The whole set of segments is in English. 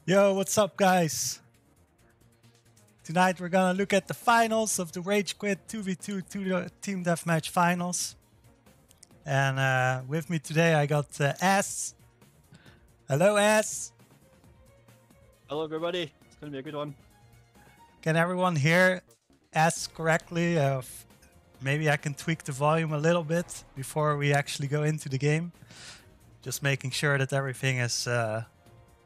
Yo, what's up, guys? Tonight we're gonna look at the finals of the Rage Quit 2v2 Team Deathmatch finals. And with me today I got astz. Hello, astz. Hello, everybody. It's gonna be a good one. Can everyone hear astz correctly? Maybe I can tweak the volume a little bit before we actually go into the game. Just making sure that everything is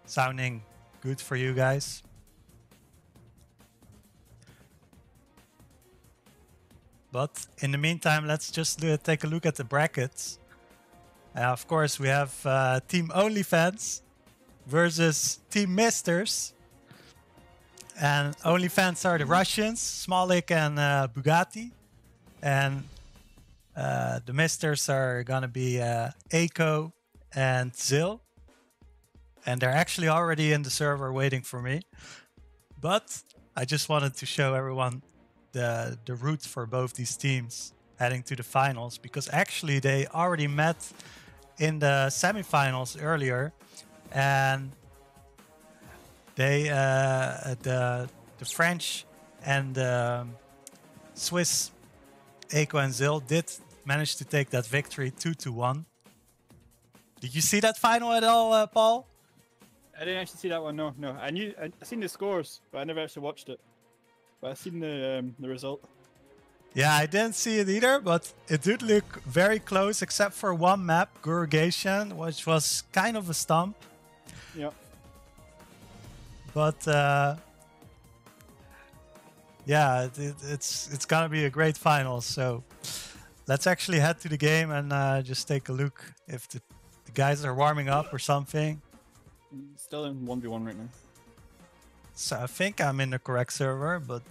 sounding good for you guys. But in the meantime, let's just take a look at the brackets. Of course, we have Team OnlyFans versus Team Misters. And OnlyFans are the Russians, SMALLIK and Bugatti. And the Misters are gonna be ACO and ZILL. And they're actually already in the server waiting for me. But I just wanted to show everyone the route for both these teams heading to the finals, because actually they already met in the semifinals earlier, and they the French and the Swiss ACO and ZILL did manage to take that victory 2-1. Did you see that final at all, Paul? I didn't actually see that one. No. I seen the scores, but I never actually watched it. But I seen the result. Yeah, I didn't see it either, but it did look very close, except for one map, Gurugation, which was kind of a stump. Yeah. But yeah, it's gonna be a great final. So let's actually head to the game and just take a look if the guys are warming up or something. Still in 1v1 right now. So I think I'm in the correct server, but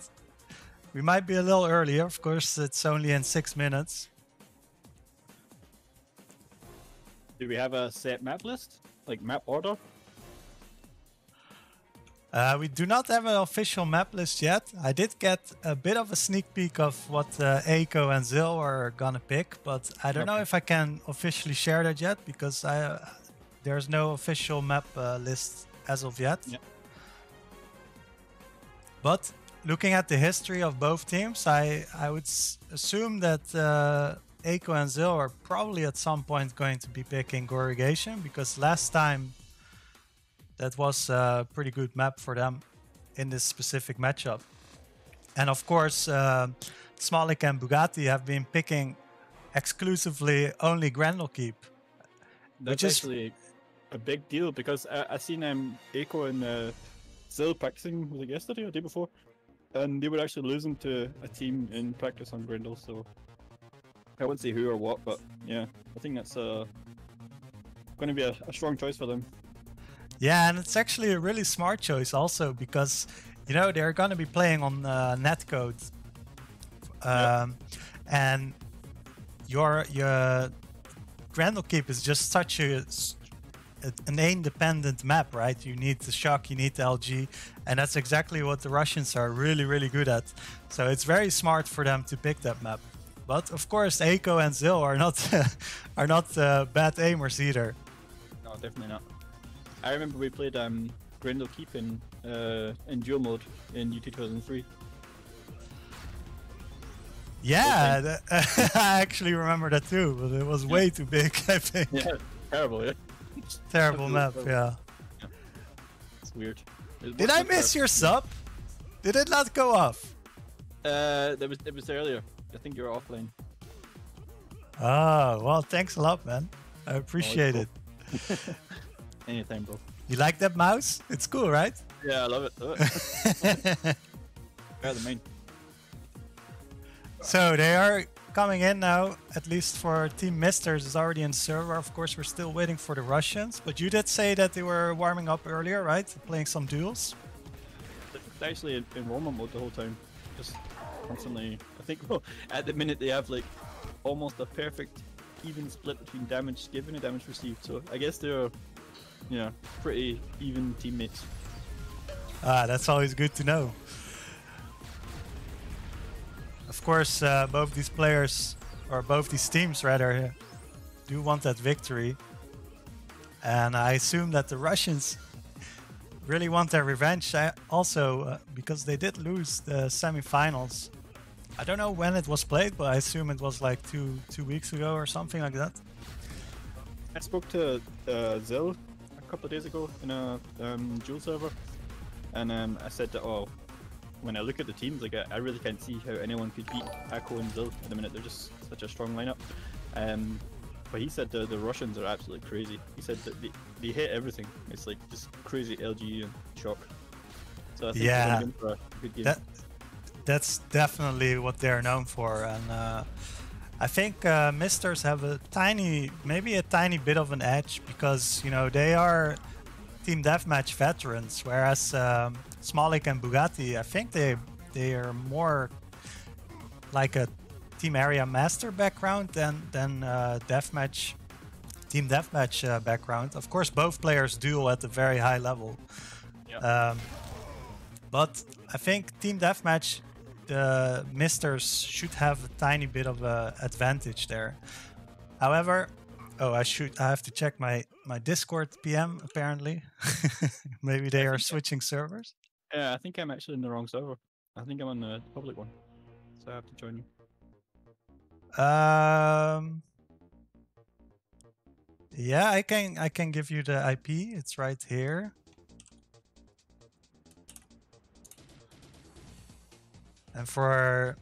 we might be a little earlier. Of course, it's only in 6 minutes. Do we have a set map list? Like map order? We do not have an official map list yet. I did get a bit of a sneak peek of what ACO and ZILL are gonna pick, but I don't know if I can officially share that yet, because there's no official map list as of yet. Yeah. But looking at the history of both teams, I would assume that ACO and ZILL are probably at some point going to be picking Gurugation, because last time that was a pretty good map for them in this specific matchup. And of course, SMALLIK and Bugatti have been picking exclusively only Grendelkeep. That's actually a big deal, because I seen ACO and ZILL practicing, was it yesterday or the day before? And they were actually losing to a team in practice on Grendel, so I wouldn't say who or what, but yeah, I think that's going to be a strong choice for them. Yeah, and it's actually a really smart choice also, because, you know, they're going to be playing on netcode. And your Grendelkeep is just such an independent map, right? You need the shock, you need the LG, and that's exactly what the Russians are really, really good at. So it's very smart for them to pick that map. But of course, ACO and ZILL are not bad aimers either. No, definitely not. I remember we played Grendelkeep in dual mode in UT2004. Yeah, I actually remember that too, but it was way too big, I think. Yeah, terrible, yeah. Terrible map, yeah. It's weird. Did I miss your sub? Did it not go off? It was earlier. I think you were offline. Oh, well, thanks a lot, man. I appreciate it. Anytime, bro. You like that mouse? It's cool, right? Yeah, I love it. Yeah, the main. So they are coming in now, at least for Team Misters is already in the server. Of course, we're still waiting for the Russians, but you did say that they were warming up earlier, right? Playing some duels. They're actually in warm-up mode the whole time. Just constantly, I think, well, at the minute they have like almost a perfect even split between damage given and damage received. So I guess they're, yeah, pretty even teammates. Ah, that's always good to know. Of course, both these players, or both these teams rather, do want that victory. And I assume that the Russians really want their revenge. Also, because they did lose the semifinals. I don't know when it was played, but I assume it was like two weeks ago or something like that. I spoke to ZILL a couple of days ago in a dual server, and I said that, oh, when I look at the teams, like I really can't see how anyone could beat ACO and ZILL at the minute. They're just such a strong lineup. But he said the Russians are absolutely crazy. He said that they hit everything. It's like just crazy LG and shock. So I think they're going for a good game. That's definitely what they're known for, and I think Misters have maybe a tiny bit of an edge because they are team deathmatch veterans, whereas SMALLIK&BUGATTI, I think they are more like a team area master background than team deathmatch background. Of course, both players duel at a very high level. Yeah. But I think team deathmatch, the Misters should have a tiny bit of an advantage there. However, I have to check my Discord PM apparently. Maybe they are switching servers. Yeah, I think I'm actually in the wrong server. I think I'm on the public one, so I have to join you. Yeah, I can give you the IP. It's right here. And for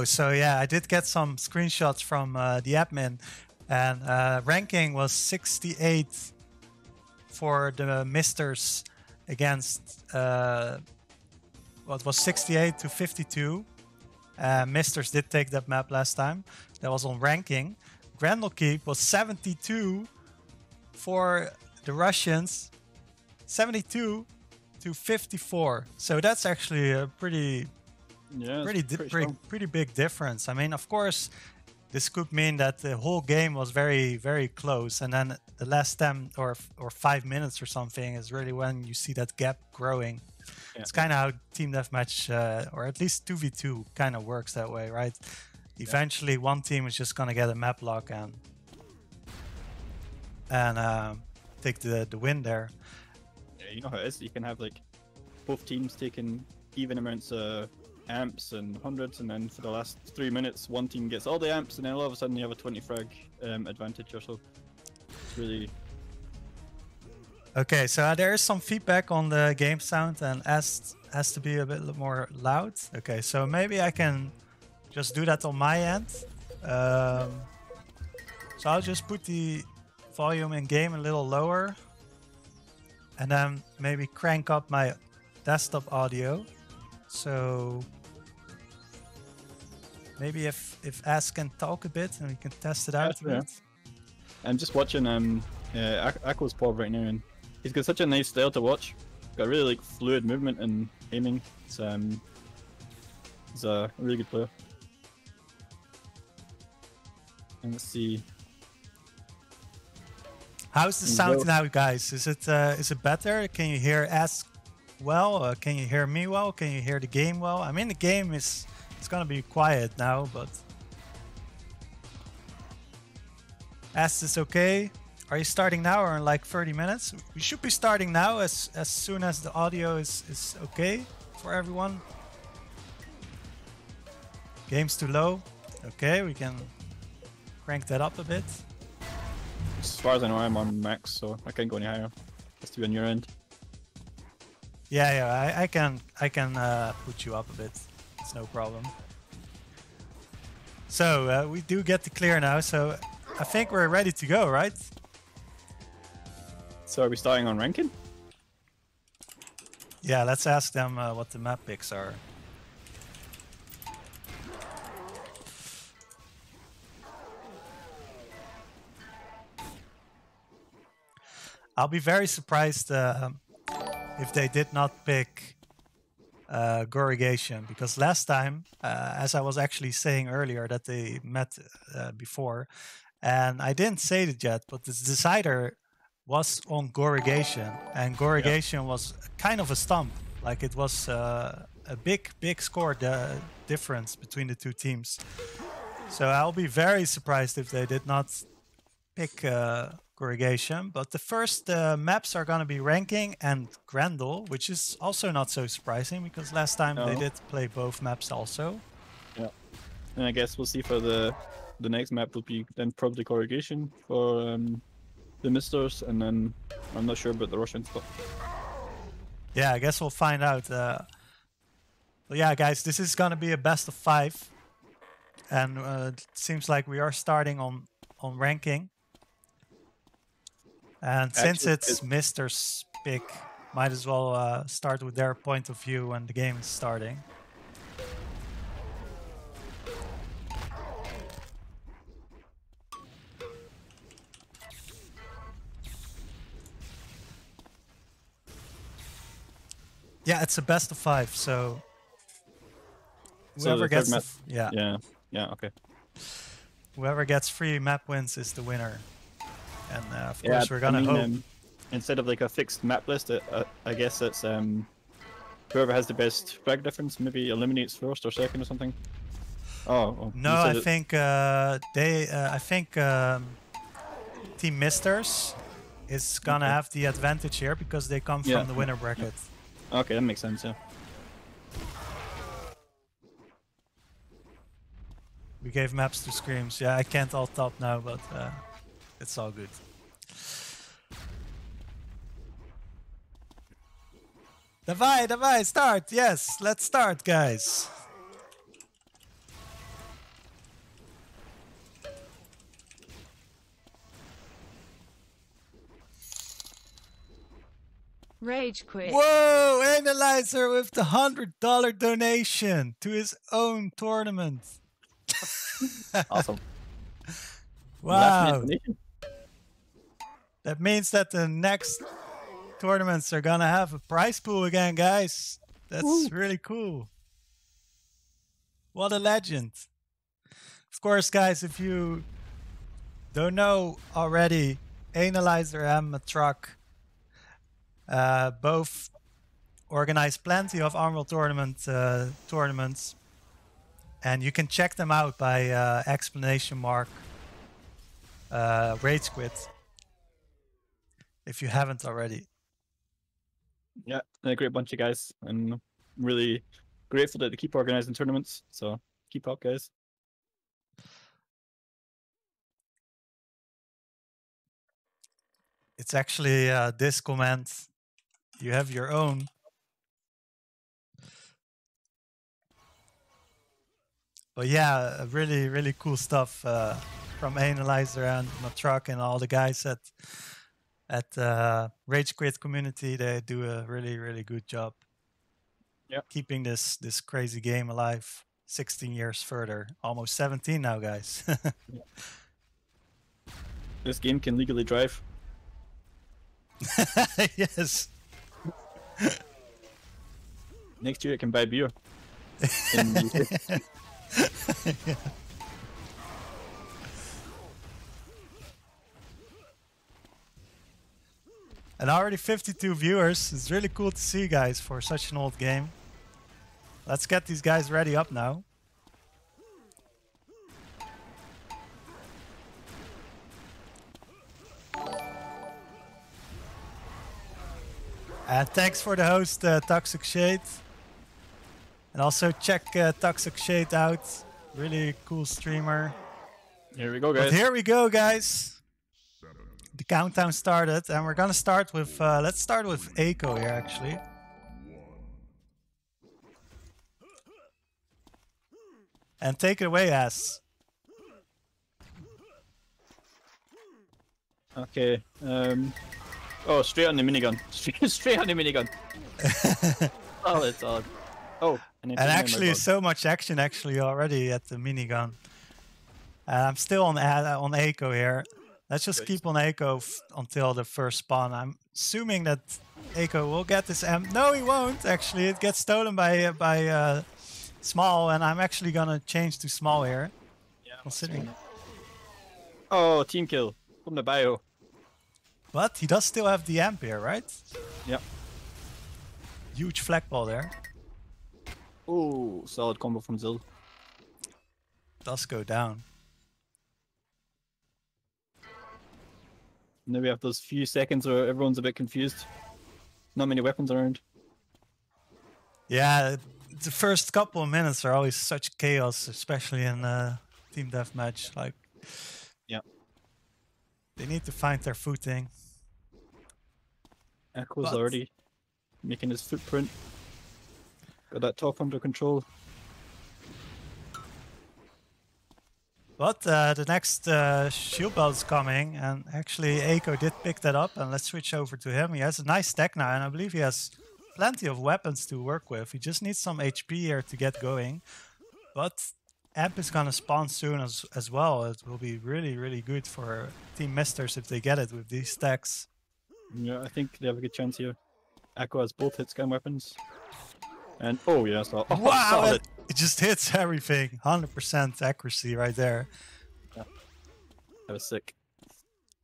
so yeah, I did get some screenshots from the admin, and ranking was 68 for the Misters against what was 68 to 52. Misters did take that map last time. That was on ranking. Grendelkeep was 72 for the Russians, 72 to 54. So that's actually a pretty big difference. I mean, of course, this could mean that the whole game was very, very close, and then the last 10 or 5 minutes or something is really when you see that gap growing. Yeah. It's kind of how team deathmatch, or at least 2v2, kind of works that way, right? Eventually, one team is just gonna get a map lock and take the win there. Yeah, you know how it is. You can have like both teams taking even amounts of amps and hundreds, and then for the last 3 minutes, one team gets all the amps, and then all of a sudden you have a 20 frag advantage or so. It's really... Okay, so there is some feedback on the game sound, and has to be a bit more loud. Okay, so maybe I can just do that on my end. So I'll just put the volume in game a little lower, and then maybe crank up my desktop audio. So maybe if ACO can talk a bit and we can test it out a bit. I'm just watching ACO's pub right now, and he's got such a nice style to watch. Got really like fluid movement and aiming. He's a really good player. And let's see. How's the sound now, guys? Is it better? Can you hear ACO well? Can you hear me well? Can you hear the game well? I mean, the game it's gonna be quiet now, but ACO is okay. Are you starting now or in like 30 minutes? We should be starting now as soon as the audio is okay for everyone. Game's too low. Okay, we can crank that up a bit. As far as I know, I'm on max, so I can't go any higher. Has to be on your end. Yeah, I can put you up a bit. It's no problem. So we do get the clear now, so I think we're ready to go, right? So are we starting on ranking? Yeah, let's ask them what the map picks are. I'll be very surprised if they did not pick Gorigation, because last time, as I was actually saying earlier, that they met before, and I didn't say it yet, but the decider was on Gorigation, and Gorigation was kind of a stump. Like it was a big score difference between the two teams. So I'll be very surprised if they did not pick corrugation. But the first maps are going to be ranking and Grendel, which is also not so surprising because last time they did play both maps also. Yeah, and I guess we'll see for the next map will be then probably corrugation for the Misters, and then I'm not sure about the Russian stuff. Yeah, I guess we'll find out. But yeah, guys, this is going to be a best of 5. And it seems like we are starting on ranking. And since it's Mr.'s pick, might as well start with their point of view when the game is starting. Yeah, it's a best of 5, so whoever gets yeah, okay. Whoever gets 3 map wins is the winner. And of course we're gonna hope. Instead of like a fixed map list, I guess it's whoever has the best frag difference maybe eliminates first or second or something. Oh no, I think Team Misters is gonna have the advantage here because they come from the winner bracket. Okay, that makes sense. Yeah. We gave maps to ScrMz. Yeah, I can't alt top now, but it's all good. Давай, start! Yes, let's start, guys. Rage quit. Whoa! Analyzer with the $100 donation to his own tournament. Awesome. Wow. That means that the next tournaments are gonna have a prize pool again, guys. That's really cool. What a legend. Of course, guys, if you don't know already, Analyzer and Matruck both organize plenty of Armor tournaments, and you can check them out by ! Rage quit if you haven't already. Yeah, they're a great bunch of guys, and I'm really grateful that they keep organizing tournaments. So keep up, guys. It's actually this comment. You have your own. But yeah, really, really cool stuff from Analyzer and Matruck and all the guys at Rage Quit community. They do a really, really good job. Yeah, keeping this crazy game alive 16 years further, almost 17 now, guys. Yeah. This game can legally drive. Yes. Next year I can buy beer. In the UK. Yeah. And already 52 viewers. It's really cool to see, guys, for such an old game. Let's get these guys ready up now. And thanks for the host, Toxic Shade. And also check Toxic Shade out. Really cool streamer. Here we go, guys. But here we go, guys. The countdown started, and we're gonna start with, let's start with ACO here, actually. And take it away, Ass. Okay. Oh, straight on the minigun. Straight on the minigun. Solid. Oh, and actually, so much action actually already at the minigun. I'm still on ACO here. Let's just keep on ACO until the first spawn. I'm assuming that ACO will get this M. No, he won't. Actually, it gets stolen by Small, and I'm actually gonna change to Small here. Yeah. Considering. Oh, team kill from the bio. But he does still have the amp here, right? Yep. Huge flag ball there. Oh, solid combo from ZILL. does go down. And then we have those few seconds where everyone's a bit confused. Not many weapons around. Yeah, the first couple of minutes are always such chaos, especially in team deathmatch. Like, yeah, they need to find their footing. Echo's already making his footprint. Got that top under control. But the next shield belt is coming, and actually ACO did pick that up, and let's switch over to him. He has a nice stack now, and I believe he has plenty of weapons to work with. He just needs some HP here to get going. But Amp is gonna spawn soon as well. It will be really, really good for Team Misters if they get it with these stacks. Yeah, I think they have a good chance here. Echo has both hit scan weapons. And oh yeah, wow, solid. It just hits everything. 100% accuracy right there. Yeah, that was sick.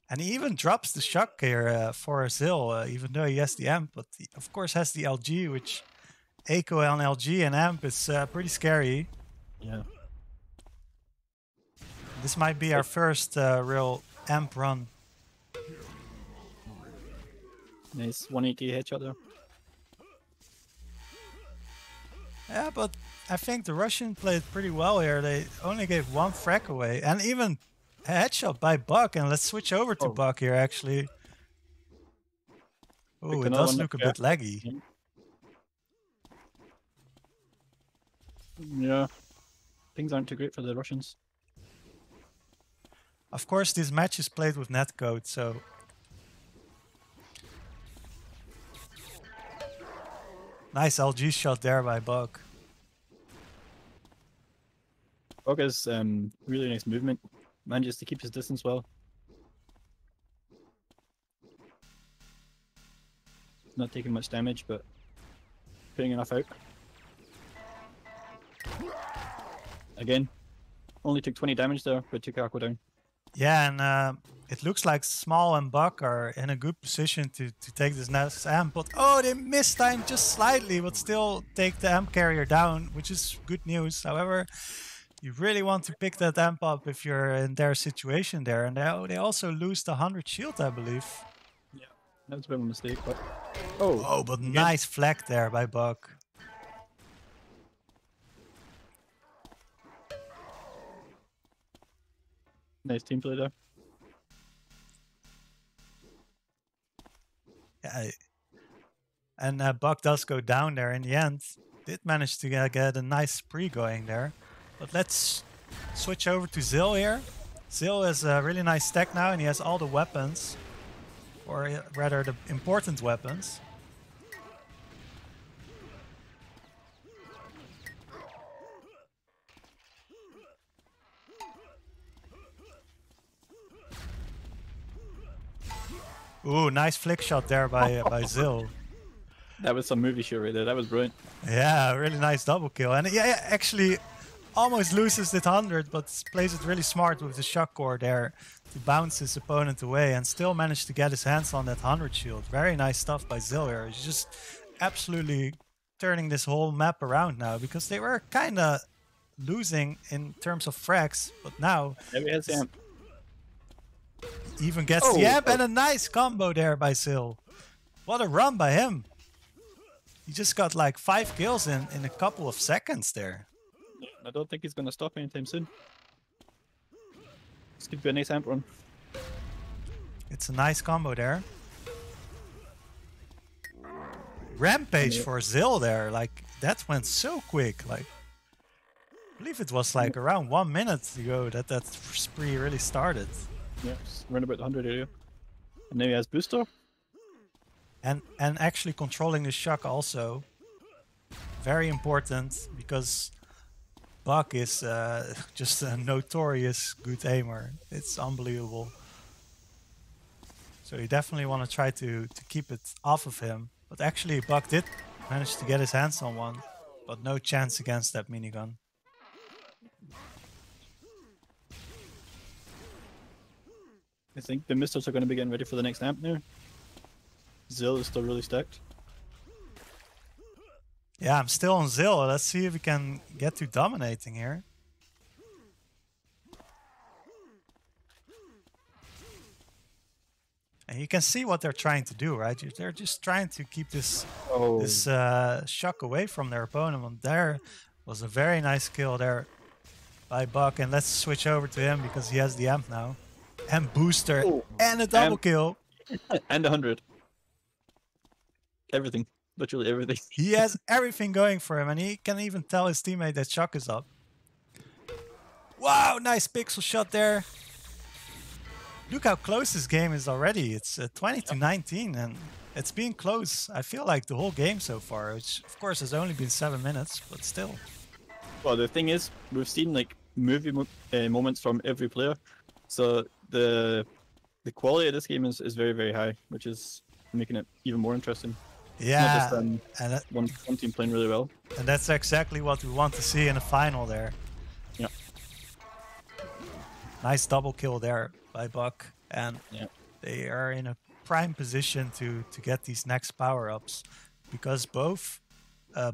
And he even drops the shock here for ZILL, even though he has the amp, but he of course has the LG, which ACO on LG and amp is pretty scary. Yeah. This might be our first real amp run. Nice 180 headshot there. Yeah, but I think the Russian played pretty well here. They only gave one frag away, and even a headshot by Buck. And let's switch over to Buck here, actually. Oh, it does look a bit laggy. Yeah, things aren't too great for the Russians. Of course, this match is played with netcode, so... Nice LG shot there by Buck. Buck has really nice movement. Manages to keep his distance well. Not taking much damage, but putting enough out. Again, only took 20 damage there, but took Aqua down. Yeah, and it looks like Small and Buck are in a good position to take this next amp. But oh, they missed time just slightly, but still take the amp carrier down, which is good news. However, you really want to pick that amp up if you're in their situation there. And they also lose the 100 shield, I believe. Yeah, that was a bit of a mistake, but... Oh, but nice flag there by Buck. Nice team play there. Yeah, and Buck does go down there in the end. Did manage to get a nice spree going there. But let's switch over to ZILL here. ZILL has a really nice stack now, and he has all the weapons. Or rather, the important weapons. Ooh, nice flick shot there by ZILL. That was some movie shot right there. That was brilliant. Yeah, really nice double kill. And yeah, actually almost loses it 100, but plays it really smart with the shock core there to bounce his opponent away and still managed to get his hands on that 100 shield. Very nice stuff by ZILL here. He's just absolutely turning this whole map around now, because they were kind of losing in terms of frags, but now... There he has the amp. Even gets the amp, and a nice combo there by ZILL. What a run by him. He just got like 5 kills in a couple of seconds there. I don't think he's going to stop anytime soon. This could be a nice amp run. It's a nice combo there. Rampage for ZILL there. Like, that went so quick. Like, I believe it was like around 1 minute ago that spree really started. Yeah, around about the 100 area. And now he has booster. And actually controlling the shock also. Very important, because Buck is just a notorious good aimer. It's unbelievable. So you definitely want to try to keep it off of him. But actually Buck did manage to get his hands on one, but no chance against that minigun. I think the Misters are going to be getting ready for the next amp now. ZILL is still really stacked. Yeah, I'm still on ZILL. Let's see if we can get to dominating here. And you can see what they're trying to do, right? They're just trying to keep this shock away from their opponent. And there was a very nice kill there by Buck. And let's switch over to him because he has the amp now. And booster and a double kill. And 100. Everything. Literally everything. He has everything going for him. And he can even tell his teammate that shock is up. Wow, nice pixel shot there. Look how close this game is already. It's 20-19 and it's been close. I feel like the whole game so far, which of course has only been 7 minutes, but still. Well, the thing is, we've seen like movie moments from every player. So the quality of this game is very, very high, which is making it even more interesting. Yeah, it's not just, one team playing really well. And that's exactly what we want to see in the final there. Yeah. Nice double kill there by Buck, and they are in a prime position to get these next power-ups, because both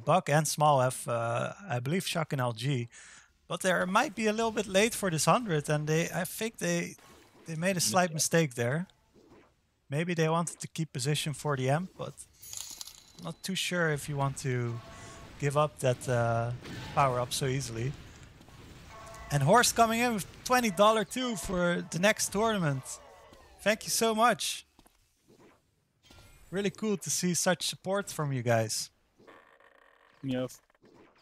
Buck and Small have, I believe, Shock and LG, but they might be a little bit late for this 100, and I think they made a slight mistake there. Maybe they wanted to keep position for the amp, but not too sure if you want to give up that power-up so easily. And Horst coming in with $20 too for the next tournament. Thank you so much. Really cool to see such support from you guys. We have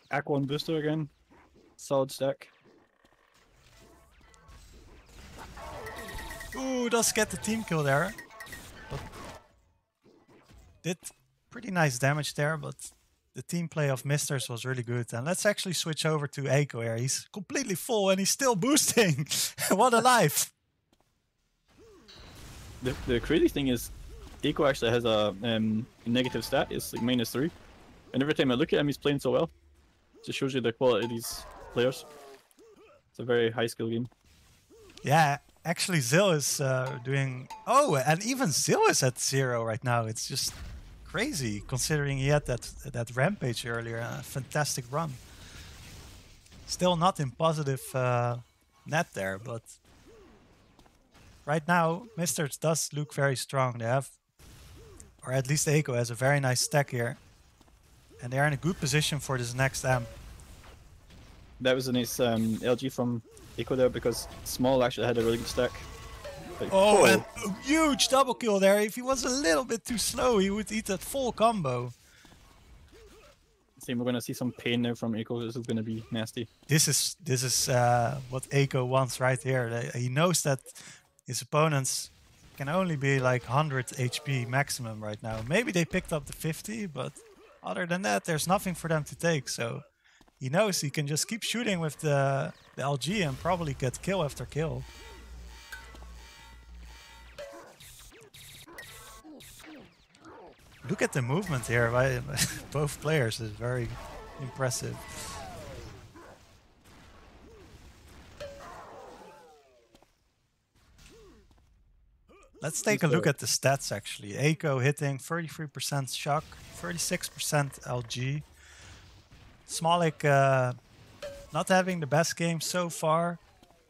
ACO and Booster again. Solid stack. Ooh, does get the team kill there. But did pretty nice damage there, but the team play of Misters was really good. And let's actually switch over to ACO here. He's completely full and he's still boosting. What a life. The crazy thing is, ACO actually has a negative stat. It's like -3. And every time I look at him, he's playing so well. It just shows you the quality of these players. It's a very high skill game. Yeah, actually ZILL is doing... Oh, and even ZILL is at 0 right now. It's just crazy considering he had that rampage earlier. A fantastic run. Still not in positive net there, but right now Misters does look very strong. They have, or at least ACO has a very nice stack here, and they are in a good position for this next amp. That was a nice LG from ACO there, because Small actually had a really good stack. Like, oh, and a huge double kill there. If he was a little bit too slow, he would eat that full combo. We're gonna see some pain now from ACO. This is gonna be nasty. This is what ACO wants right here. He knows that his opponents can only be like 100 HP maximum right now. Maybe they picked up the 50, but other than that, there's nothing for them to take. So he knows he can just keep shooting with the LG and probably get kill after kill. Look at the movement here by both players. It's very impressive. Let's take a look at the stats actually. ACO hitting 33% shock, 36% LG. SMALLIK not having the best game so far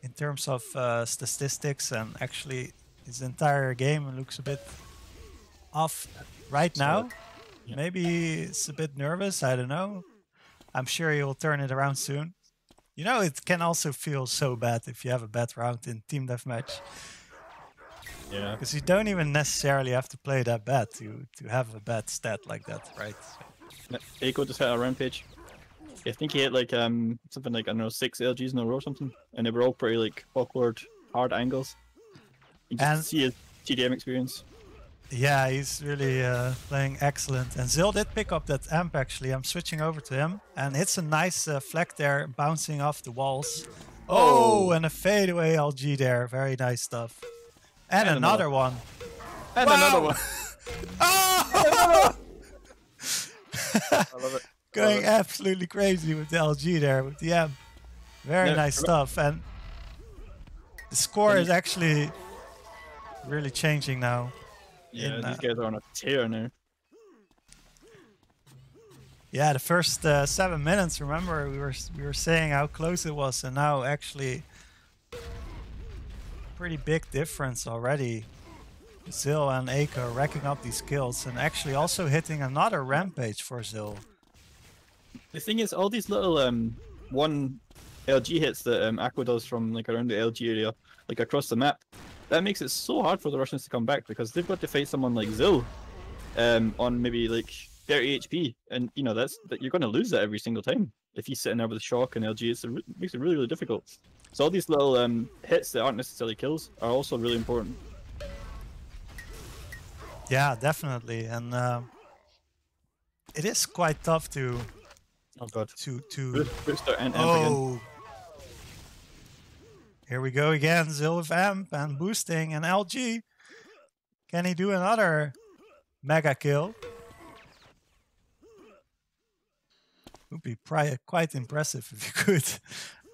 in terms of statistics, and actually his entire game looks a bit off right now. Yeah. Maybe he's a bit nervous, I don't know. I'm sure he will turn it around soon. You know, it can also feel so bad if you have a bad round in Team Deathmatch. Yeah. Because you don't even necessarily have to play that bad to have a bad stat like that, right? ACO just had a rampage. I think he hit like something like, I don't know, 6 LGs in a row or something, and they were all pretty like awkward, hard angles. You just see his TDM experience. Yeah, he's really playing excellent. And ZILL did pick up that amp actually. I'm switching over to him, and it's a nice flag there, bouncing off the walls. Oh, and a fadeaway LG there. Very nice stuff. And another one. And another one. Oh! I love it. Going absolutely crazy with the LG there, with the amp. Very nice stuff. And the score is actually really changing now. Yeah, these guys are on a tear now. Yeah, the first 7 minutes, remember, we were saying how close it was, and now actually pretty big difference already. ZILL and ACO racking up these kills and actually also hitting another rampage for ZILL. The thing is, all these little one LG hits that ACO does from like around the LG area, like across the map, that makes it so hard for the Russians to come back because they've got to fight someone like ZILL on maybe like 30 HP, and you know that you're going to lose that every single time if he's sitting there with a shock and LG. It makes it really difficult. So all these little hits that aren't necessarily kills are also really important. Yeah, definitely, and it is quite tough to. Oh god. Booster and again. Here we go again. ZILL with amp and boosting and LG. Can he do another mega kill? Would be quite impressive if you could.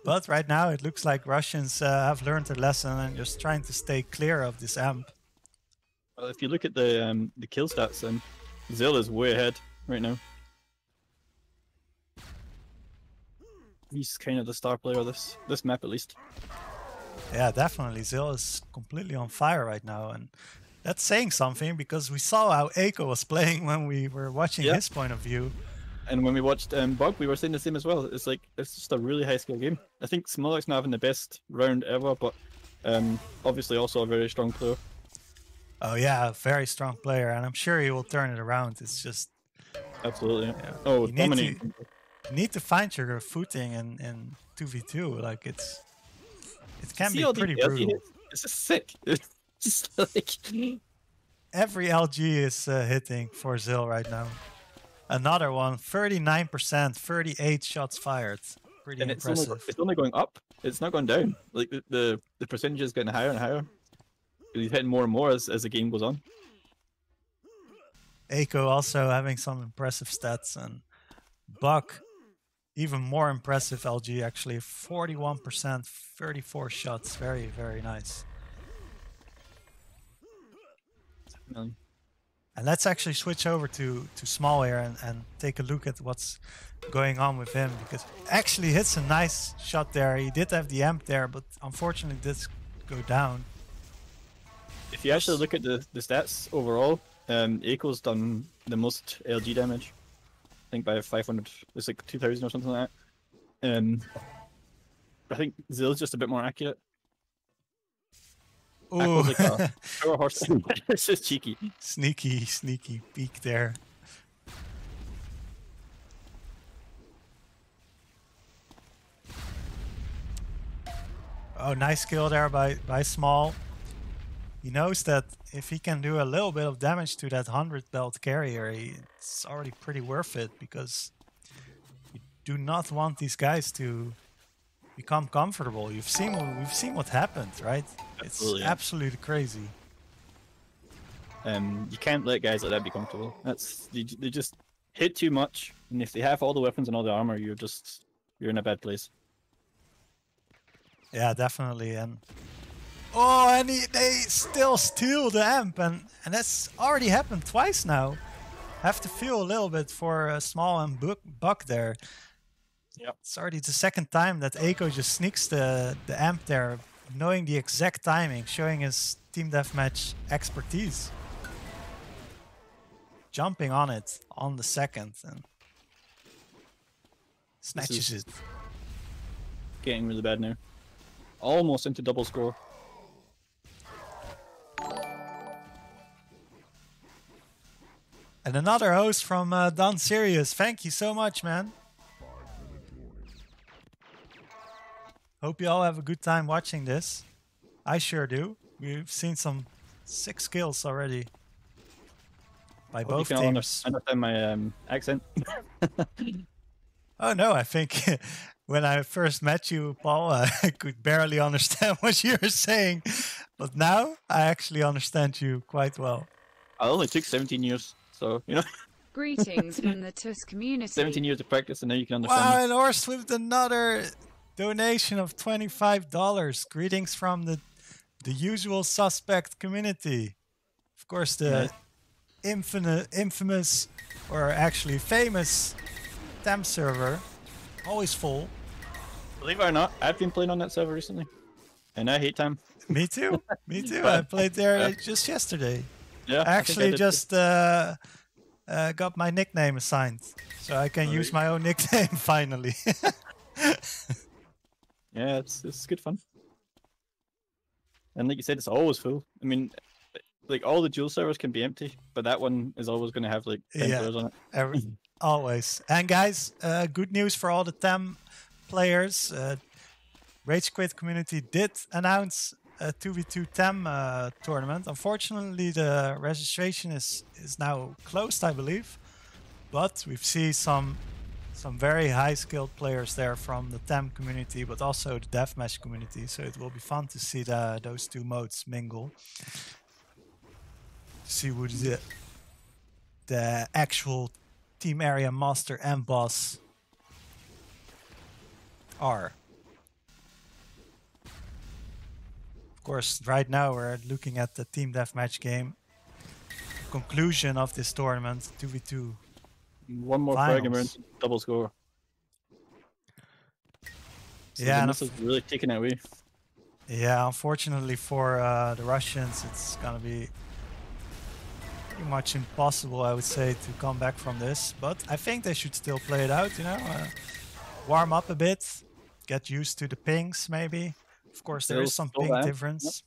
But right now it looks like Russians have learned their lesson and just trying to stay clear of this amp. Well, if you look at the kill stats, then ZILL is way ahead right now. He's kind of the star player of this map, at least. Yeah, definitely. ZILL is completely on fire right now, and that's saying something because we saw how ACO was playing when we were watching his point of view. And when we watched Bug, we were saying the same as well. It's like it's just a really high skill game. I think SMALLIK's not having the best round ever, but obviously also a very strong player. Oh yeah, a very strong player, and I'm sure he will turn it around. It's just absolutely. Yeah. Oh, dominating. You need to find your footing in 2v2. Like it can be pretty brutal. It's just sick. It's just like every LG is hitting for ZILL right now. Another one, 39%, 38 shots fired. Pretty impressive. It's only going up. It's not going down. Like the percentage is getting higher and higher. He's hitting more and more as the game goes on. ACO also having some impressive stats, and Buck even more impressive. LG actually 41%, 34 shots. Very, very nice. And let's actually switch over to Small here and take a look at what's going on with him, because actually hits a nice shot there. He did have the amp there, but unfortunately did go down. If you actually look at the stats overall, ACO's done the most LG damage. I think by 500, it's like 2,000 or something like that. I think ZILL's just a bit more accurate. Oh, like a power horse. It's just cheeky. Sneaky peek there. Oh, nice kill there by Small. He knows that if he can do a little bit of damage to that 100 belt carrier, it's already pretty worth it, because you do not want these guys to become comfortable. We've seen what happened, right? It's absolutely crazy. You can't let guys like that be comfortable. They just hit too much, and if they have all the weapons and all the armor, you're in a bad place. Yeah, definitely. And oh, and they still steal the amp, and that's already happened twice now. Have to feel a little bit for Small and Buck there. Yep. It's already the second time that ACO just sneaks the amp there, knowing the exact timing, showing his team deathmatch expertise. Jumping on it on the second and snatches it. Getting really bad now. Almost into double score. And another host from Don Sirius. Thank you so much, man. Hope you all have a good time watching this. I sure do. We've seen some sick skills already by both teams. Understand my accent? Oh no, I think when I first met you, Paul, I could barely understand what you were saying. But now I actually understand you quite well. I only took 17 years, so, you know. Greetings from the TUS community. 17 years of practice, and now you can understand. Wow, and Horst with another donation of $25. Greetings from the usual suspect community. Of course, the infamous, or actually famous, temp server, always full. Believe it or not, I've been playing on that server recently, and I hate time. Me too. Me too. I played there just yesterday. Yeah. I actually just got my nickname assigned, so I can use my own nickname finally. Yeah, it's good fun. And like you said, it's always full. I mean, like all the dual servers can be empty, but that one is always going to have like 10 players on it. Always. And guys, good news for all the TEM players. Rage Quit community did announce a 2v2 TEM tournament. Unfortunately, the registration is now closed, I believe. But we've seen some very high skilled players there from the TEM community, but also the deathmatch community. So it will be fun to see those two modes mingle. To see who the actual team area master and boss are. Of course, right now we're looking at the team deathmatch game. Conclusion of this tournament, 2v2. One more fragment, double score. So yeah, this is really taking it away. Yeah, unfortunately for the Russians, it's gonna be pretty much impossible, I would say, to come back from this. But I think they should still play it out, you know, warm up a bit, get used to the pings, maybe. Of course, there is some ping difference.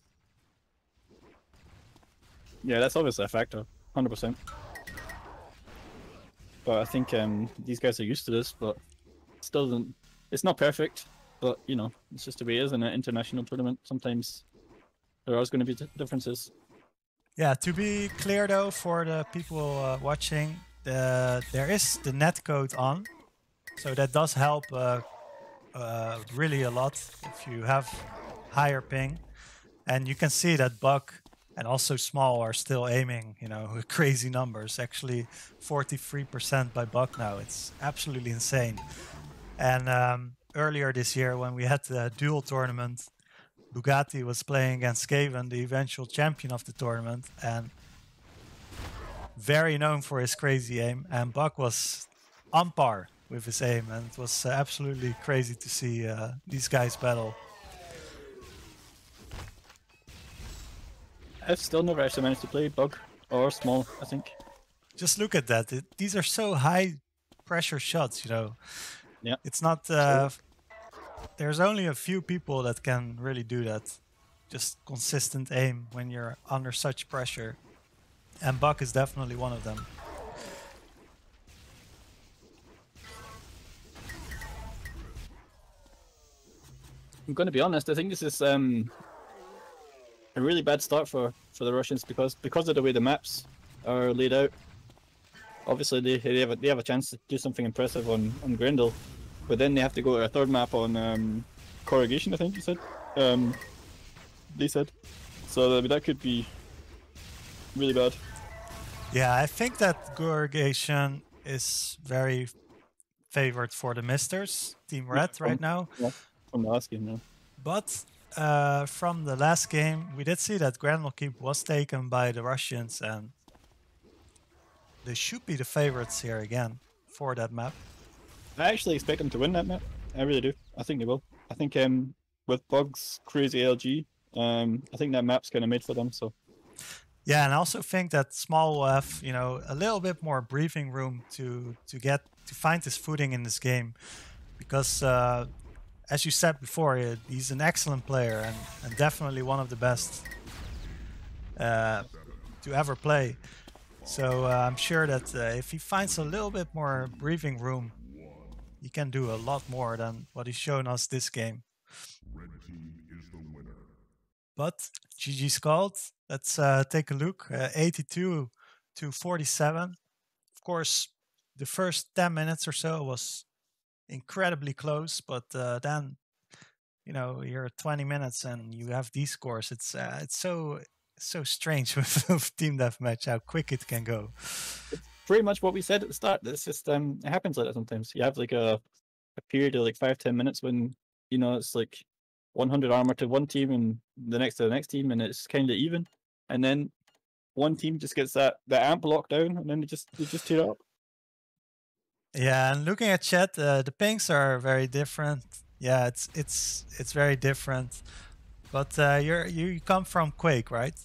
Yeah, that's obviously a factor, 100%. But I think these guys are used to this, but still doesn't. It's not perfect, but you know, it's just the way it is in an international tournament. Sometimes there are going to be differences. Yeah, to be clear though, for the people watching, there is the netcode on, so that does help really a lot if you have higher ping. And you can see that Bug and also Small are still aiming, you know, crazy numbers. Actually 43% by Bug now. It's absolutely insane. And earlier this year when we had the duel tournament, Bugatti was playing against Skaven, the eventual champion of the tournament, and very known for his crazy aim. And Bug was on par with his aim, and it was absolutely crazy to see these guys battle. I've still never actually managed to play Bug or Small, I think. Just look at that. These are so high pressure shots, you know. Yeah. It's not... there's only a few people that can really do that. Just consistent aim when you're under such pressure. And Bug is definitely one of them. I'm going to be honest, I think this is a really bad start for the Russians because of the way the maps are laid out. Obviously, they have a chance to do something impressive on Grendel, but then they have to go to a third map on Corrugation, I think you said. They said. So that could be really bad. Yeah, I think that Corrugation is very favored for the Misters, Team Red right now. Yeah, from the last game, yeah. But from the last game, we did see that Grendel Keep was taken by the Russians, and they should be the favorites here again for that map. I actually expect them to win that map. I really do. I think they will. I think with Bug's crazy LG, I think that map's kind of made for them. So. Yeah, and I also think that Small will have, you know, a little bit more breathing room to find his footing in this game, because as you said before, he's an excellent player and definitely one of the best to ever play. So I'm sure that if he finds a little bit more breathing room, he can do a lot more than what he's shown us this game. Red team is the winner. But GG Scald, let's take a look. 82 to 47. Of course, the first 10 minutes or so was incredibly close, but then, you know, you're at 20 minutes and you have these scores. It's so strange with Team Deathmatch how quick it can go. It's pretty much what we said at the start. It's just it happens like that sometimes. You have like a period of like 5-10 minutes when, you know, it's like 100 armor to one team and the next to the next team, and it's kind of even. And then one team just gets that amp locked down, and then they just tear up. Yeah, and looking at chat, the pings are very different. Yeah, it's very different. but you come from Quake, right?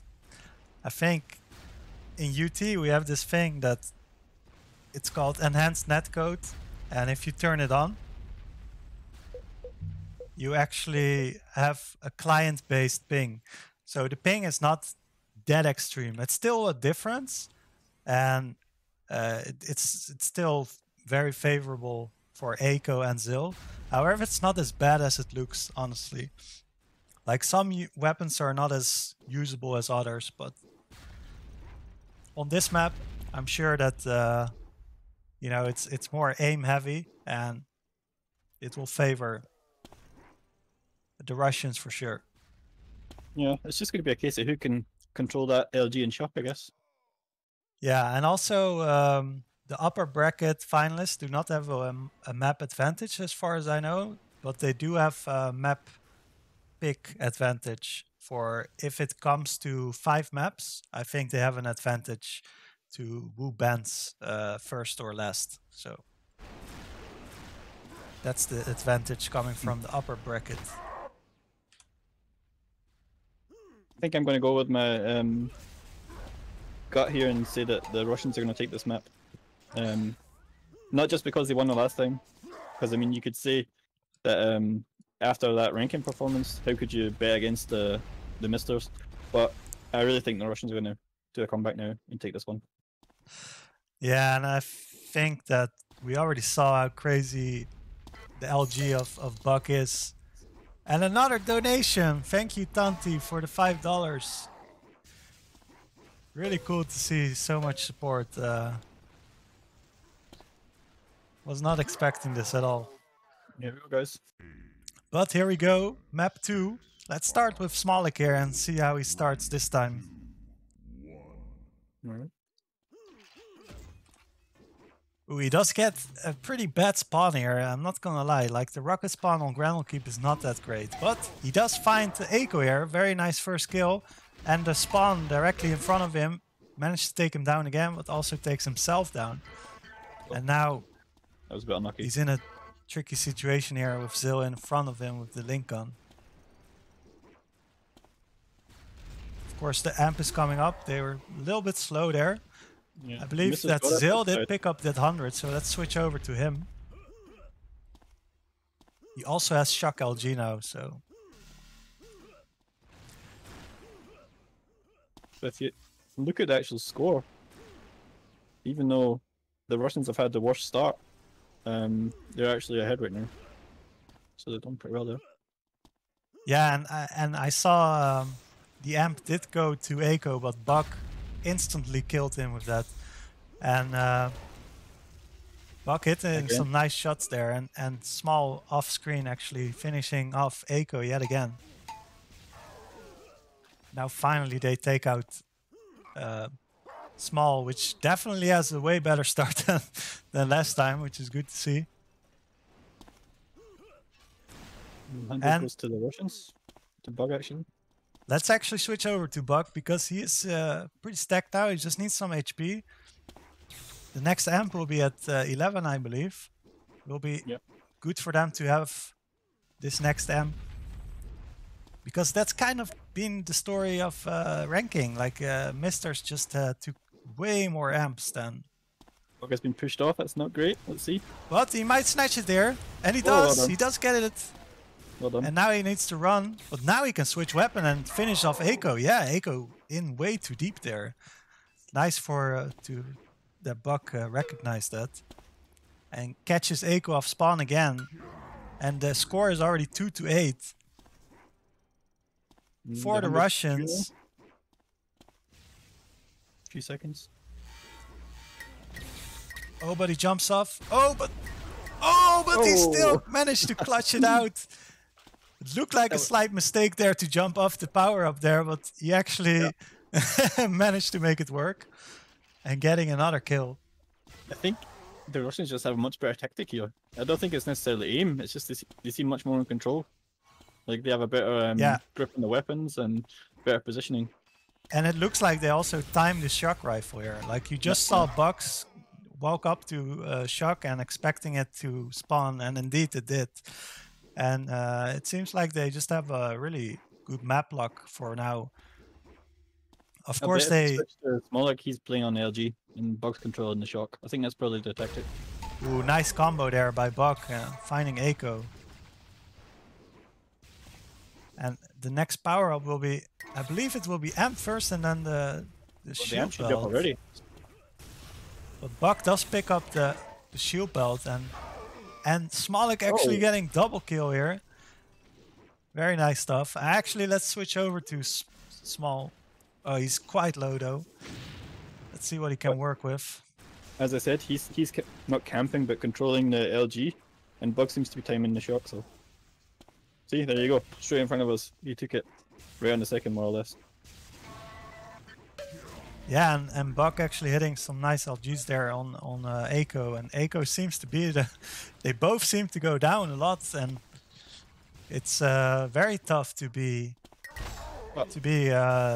I think in UT we have this thing that it's called enhanced netcode, and if you turn it on, you actually have a client-based ping. So the ping is not that extreme. It's still a difference, and it's still very favorable for ACO&ZILL. However, it's not as bad as it looks, honestly. Like some weapons are not as usable as others, but on this map, I'm sure that you know, it's more aim heavy, and it will favor the Russians for sure. Yeah, it's just going to be a case of who can control that LG and Shock, I guess. Yeah, and also the upper bracket finalists do not have a map advantage as far as I know, but they do have a map pick advantage for if it comes to 5 maps. I think they have an advantage to Wu Ban's first or last. So that's the advantage coming from the upper bracket. I think I'm going to go with my gut here and say that the Russians are going to take this map. Not just because they won the last time, because I mean you could say that after that ranking performance, how could you bet against the Misters? But I really think the Russians are going to do a comeback now and take this one. Yeah, and I think that we already saw how crazy the LG of Buck is. And another donation. Thank you, Tanti, for the $5. Really cool to see so much support. Was not expecting this at all. Here we go, guys. But here we go. Map 2. Let's start with SMALLIK here and see how he starts this time. All right. Ooh, he does get a pretty bad spawn here, I'm not gonna lie. Like, the rocket spawn on Granule Keep is not that great. But he does find the ACO here, very nice first kill. And the spawn directly in front of him managed to take him down again, but also takes himself down. And now That was a bit unlucky. he's in a tricky situation here with ZILL in front of him with the link gun. Of course, the amp is coming up. They were a little bit slow there. Yeah. I believe Mrs. that got it ZILL did outside. pick up that 100, so let's switch over to him. He also has Shock LG now, so... But if you look at the actual score, even though the Russians have had the worst start, they're actually ahead right now. So they're done pretty well there. Yeah, and I saw the amp did go to ACO, but Buck instantly killed him with that. And Buck hit in some nice shots there, and Small off screen actually finishing off ACO yet again. Now finally they take out Small, which definitely has a way better start than last time, which is good to see. And goes to the Russians, to Bug actually. Let's actually switch over to Buck because he is pretty stacked out. He just needs some HP. The next amp will be at 11, I believe. Will be good for them to have this next amp. Because that's kind of been the story of ranking. Like, Misters just took way more amps than... Bug has been pushed off, that's not great. Let's see. But he might snatch it there. And he well does. done. He does get it. Well done. And now he needs to run. But now he can switch weapon and finish off ACO. Yeah, ACO in way too deep there. Nice for that Buck recognized that. And catches ACO off spawn again. And the score is already 2-8. For the Russians. 3 seconds. Oh, but he jumps off. Oh, but he still managed to clutch it out. It looked like a slight mistake there to jump off the power up there, but he actually managed to make it work and getting another kill. I think the Russians just have a much better tactic here. I don't think it's necessarily aim, it's just they seem much more in control. Like they have a better grip on the weapons and better positioning. And it looks like they also timed the shock rifle here. Like you just saw Bucks walk up to shock and expecting it to spawn, and indeed it did. And it seems like they just have a really good map lock for now. Of I course, bet if they. he switched to SMALLIK, he's playing on LG and Bug's controlling the shock. I think that's probably the tactic. Ooh, nice combo there by Buck, finding ACO. And the next power up will be, I believe it will be Amp first and then the shield should be up belt. already. But Buck does pick up the shield belt and SMALLIK actually getting double kill here. Very nice stuff. Actually, let's switch over to Small. Oh, he's quite low though. Let's see what he can work with. As I said, he's not camping but controlling the LG, and Bug seems to be timing the shock. So, see, there you go, straight in front of us. He took it right on the second, more or less. Yeah, and Buck actually hitting some nice LGs there on ACO, and ACO seems to be they both seem to go down a lot, and it's very tough to be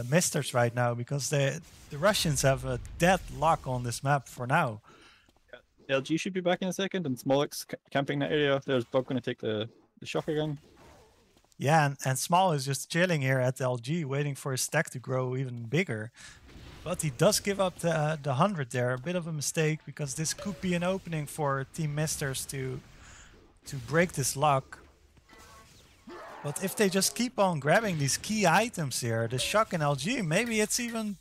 misters right now because the Russians have a dead lock on this map for now. LG should be back in a second, and SMALLIK's camping that area. There's Bug going to take the shock again. Yeah, and Small is just chilling here at LG, waiting for his stack to grow even bigger. But he does give up the 100 there, a bit of a mistake, because this could be an opening for Team Misters to break this lock. But if they just keep on grabbing these key items here, the shock and LG, maybe it's even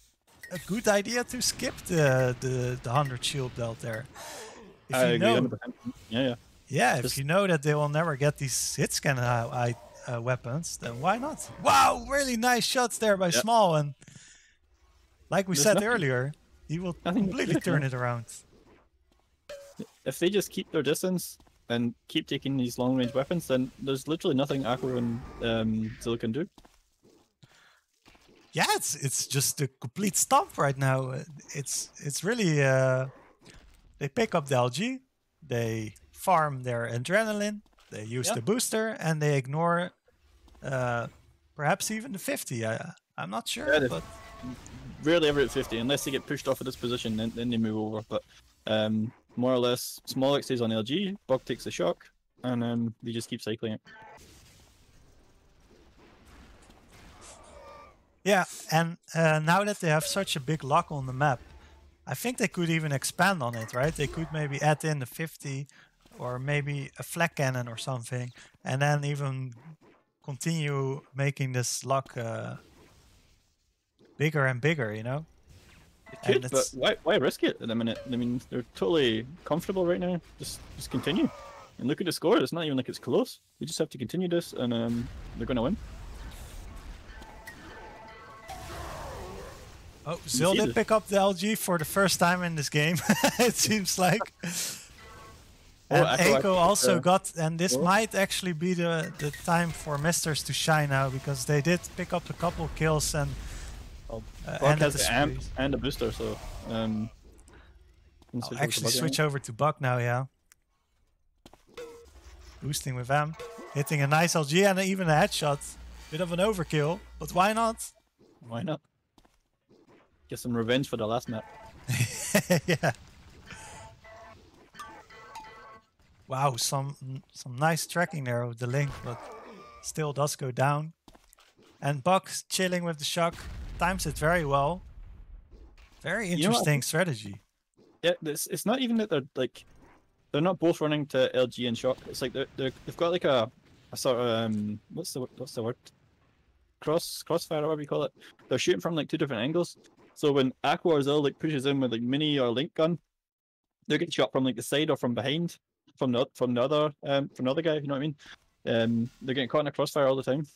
a good idea to skip the 100 shield belt there. If I you agree, know, 100%. yeah, if Just- you know that they will never get these hit scan weapons, then why not? Wow, really nice shots there by Small, and like we There's said nothing- earlier, he will nothing to completely do, turn yeah. it around. If they just keep their distance and keep taking these long-range weapons, then there's literally nothing ACO and ZILL can do. Yeah, it's just a complete stomp right now. It's really they pick up the LG, they farm their adrenaline, they use the booster, and they ignore perhaps even the 50. I'm not sure, Yeah, but Rarely ever at 50, unless they get pushed off of this position, then they move over. But more or less, SMALLIK stays on LG, Bug takes the shock, and they just keep cycling it. yeah, and now that they have such a big lock on the map, I think they could even expand on it, right? They could maybe add in the 50 or maybe a flak cannon or something, and then even continue making this lock bigger and bigger, you know? It could, but why risk it at the minute? I mean, they're totally comfortable right now. Just continue. And look at the score, it's not even like it's close. They just have to continue this, and they're going to win. Oh, ZILL did pick up the LG for the first time in this game, it seems like. And ACO also got, and this might actually be the time for Misters to shine now, because they did pick up a couple kills and Bug has the amp and the booster, so I'll actually switch over to Buck now, yeah. Boosting with amp, hitting a nice LG and even a headshot. Bit of an overkill, but why not? Why not? Get some revenge for the last map. Yeah. Wow, some nice tracking there with the link, but still does go down. And Buck's chilling with the shock, times it very well. Very interesting strategy. Yeah, it's not even that they're not both running to LG and shock. It's like they've got like a sort of what's the word? Crossfire or whatever you call it. They're shooting from like two different angles. So when ACO or ZILL like pushes in with like mini or link gun, they're getting shot from like the side or from behind, from the other guy. You know what I mean? They're getting caught in a crossfire all the time.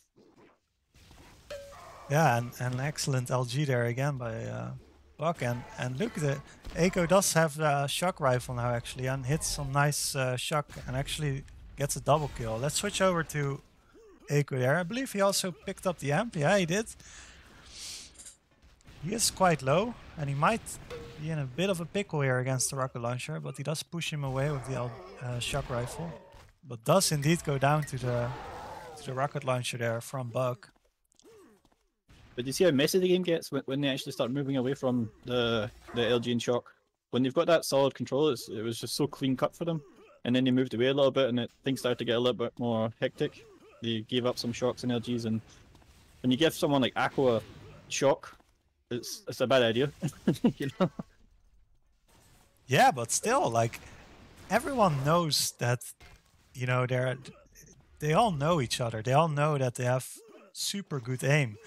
Yeah, and an excellent LG there again by Buck. And look, the ACO does have a shock rifle now actually, and hits some nice shock and actually gets a double kill. Let's switch over to ACO there. I believe he also picked up the amp. Yeah, he did. He is quite low, and he might be in a bit of a pickle here against the rocket launcher, but he does push him away with the shock rifle. But does indeed go down to the rocket launcher there from Buck. But you see how messy the game gets when they actually start moving away from the LG and shock. When they've got that solid control, it was just so clean cut for them. And then they moved away a little bit, and things started to get a little bit more hectic. They gave up some shocks and LGs, and when you give someone like ACO a shock, it's a bad idea. You know? Yeah, but still, like, everyone knows that, you know, they all know each other. They all know that they have super good aim.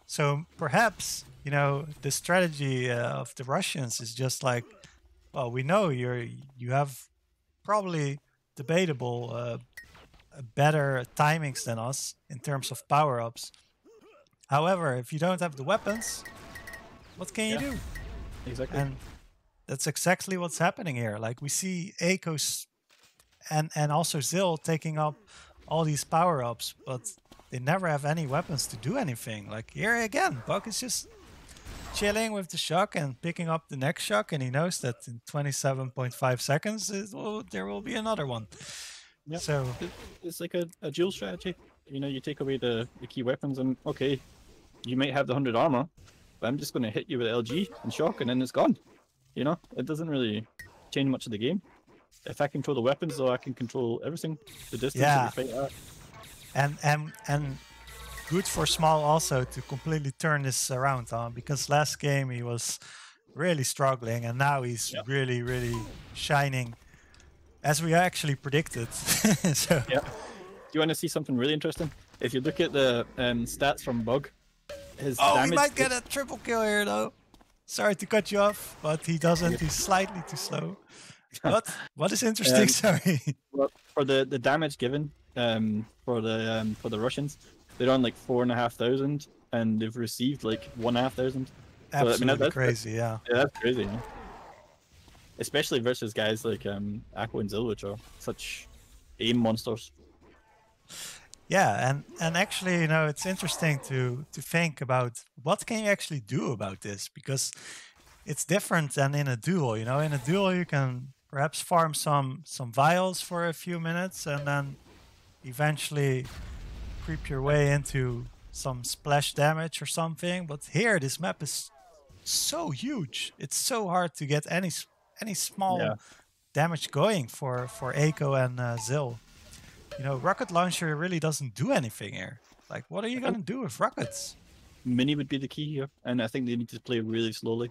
So perhaps, you know, the strategy of the Russians is just like, well, we know you have probably debatable better timings than us in terms of power-ups. However, if you don't have the weapons, what can you do? Exactly. And that's exactly what's happening here. Like, we see ACOs and also ZILL taking up all these power-ups, but they never have any weapons to do anything. Like, here again, Buck is just chilling with the shock and picking up the next shock, and he knows that in 27.5 seconds there will be another one. Yeah. So it's like a dual strategy. You know, you take away the key weapons, and okay, you might have the 100 armor, but I'm just going to hit you with LG and shock, and then it's gone. You know, it doesn't really change much of the game. If I control the weapons, though, I can control everything. The distance that we fight at. And good for Small also to completely turn this around, because last game he was really struggling, and now he's really shining, as we actually predicted. So. Yeah. Do you want to see something really interesting? If you look at the stats from Bug, his damage... we might get a triple kill here, though. Sorry to cut you off, but he doesn't. He's slightly too slow. But what is interesting? Sorry. Well, for the damage given for the Russians, they're on like 4,500, and they've received like 1,500. Absolutely so, I mean, that's crazy, yeah. Yeah, that's crazy. Yeah. Especially versus guys like ACO&ZILL, which are such aim monsters. Yeah, and actually, you know, it's interesting to think about what can you actually do about this, because it's different than in a duel. You know, in a duel you can perhaps farm some vials for a few minutes and then eventually creep your way into some splash damage or something. But here, this map is so huge. It's so hard to get any small damage going for ACO and ZILL. You know, rocket launcher really doesn't do anything here. Like, what are you gonna do with rockets? Mini would be the key here, and I think they need to play really slowly,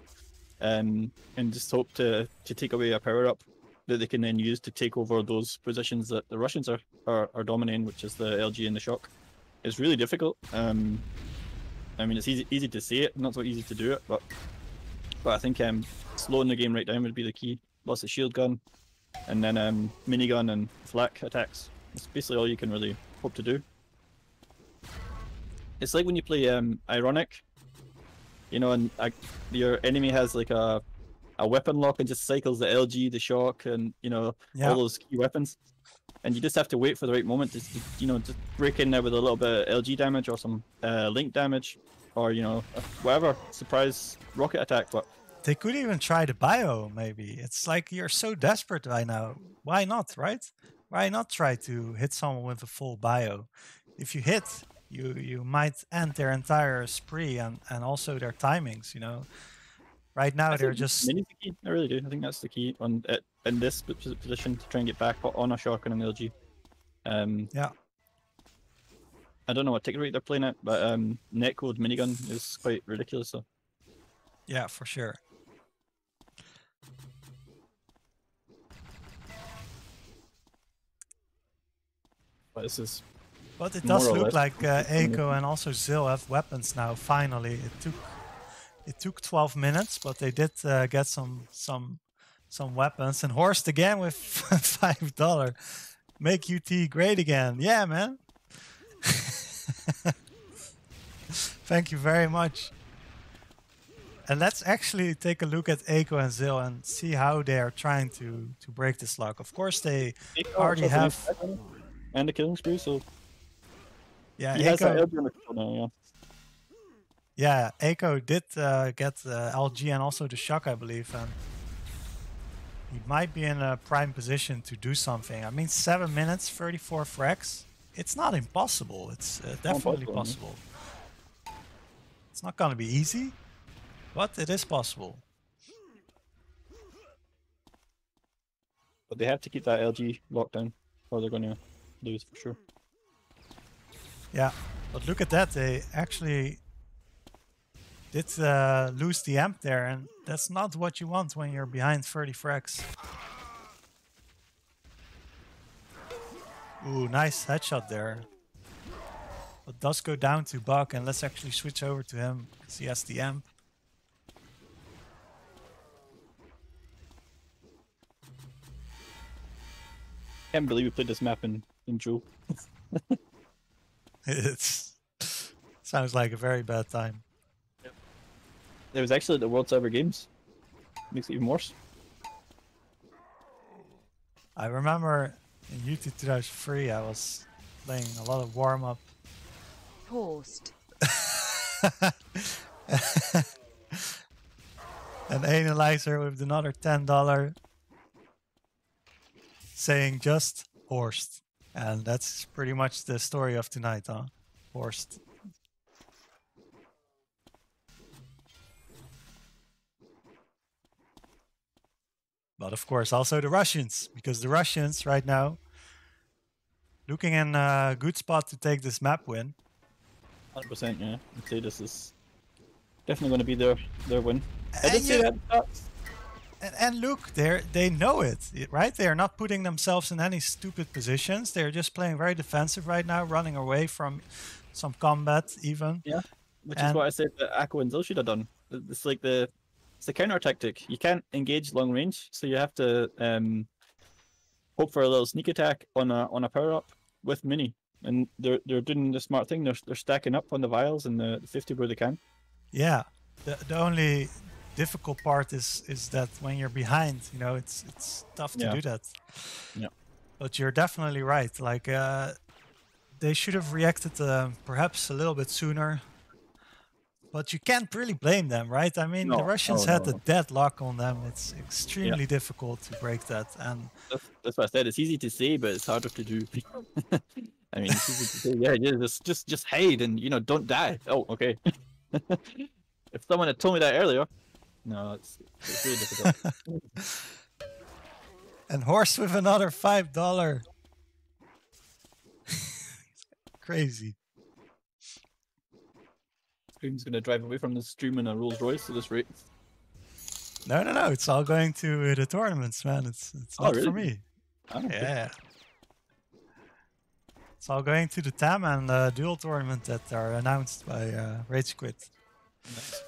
and just hope to take away a power up that they can then use to take over those positions that the Russians are dominating, which is the LG and the shock. It's really difficult. I mean, it's easy to say it, not so easy to do it, but I think slowing the game right down would be the key. Lots of shield gun, and then minigun and flak attacks. It's basically all you can really hope to do. It's like when you play Ironic, you know, and your enemy has like a weapon lock and just cycles the LG, the shock, and you know all those key weapons, and you just have to wait for the right moment to you know, just break in there with a little bit of LG damage or some link damage, or you know, whatever surprise rocket attack. But they could even try the bio. Maybe it's like you're so desperate right now. Why not, right? Why not try to hit someone with a full bio? If you hit, you might end their entire spree and also their timings, you know. Right now they're just... Mini's the key. I really do. I think that's the key in this position to try and get back on a shock and an LG. Yeah. I don't know what tick rate they're playing at, but netcode minigun is quite ridiculous. So. Yeah, for sure. But this is... But it does look like ACO and also ZILL have weapons now. Finally, it took 12 minutes, but they did get some weapons. And Horst again with $5. Make UT great again. Yeah, man. Thank you very much. And let's actually take a look at ACO and ZILL and see how they are trying to break this lock. Of course, they already have... And the killing spree, so... Yeah, he has that LG under control now, yeah, ACO did get LG and also the shock, I believe, and he might be in a prime position to do something. I mean, 7 minutes, 34 frags. It's not impossible. It's definitely possible. It's not going to be easy, but it is possible. But they have to keep that LG locked down, or they're going to lose for sure. Yeah, But look at that, they actually did lose the amp there, and that's not what you want when you're behind 30 frags. Ooh, nice headshot there. But does go down to Buck, and let's actually switch over to him because he has the amp. Can't believe we played this map in Jewel. It's sounds like a very bad time. It was actually at the World Cyber Games. Makes it even worse. I remember in UT2004 I was playing a lot of warm-up. Host. An analyzer with another $10 saying just Horst. And that's pretty much the story of tonight, huh? Horst. But of course also the Russians, because the Russians right now looking in a good spot to take this map win. 100%, yeah. I'd say this is definitely going to be their win. I And did say that. And look, they know it, right? They are not putting themselves in any stupid positions. They're just playing very defensive right now, running away from some combat even. Yeah, which is what I said that ACO&ZILL should have done. It's like it's the counter tactic. You can't engage long range, so you have to hope for a little sneak attack on a power up with mini. And they're doing the smart thing. They're stacking up on the vials and the 50 where they can. Yeah, the only difficult part is that when you're behind, you know, it's tough to do that. Yeah. But you're definitely right. Like they should have reacted perhaps a little bit sooner. But you can't really blame them, right? I mean, the Russians had a deadlock on them. It's extremely difficult to break that. And that's what I said. It's easy to say, but it's harder to do. I mean, it's easy to say, yeah, just hide and, you know, don't die. Oh, okay. If someone had told me that earlier, no, it's really difficult. And Horst with another $5. Crazy. ScrMz gonna drive away from the stream in a Rolls Royce at this rate. No. It's all going to the tournaments, man. It's not really? for me. Oh, okay. Yeah. It's all going to the TAM and dual tournament that are announced by Rage Quit. Nice.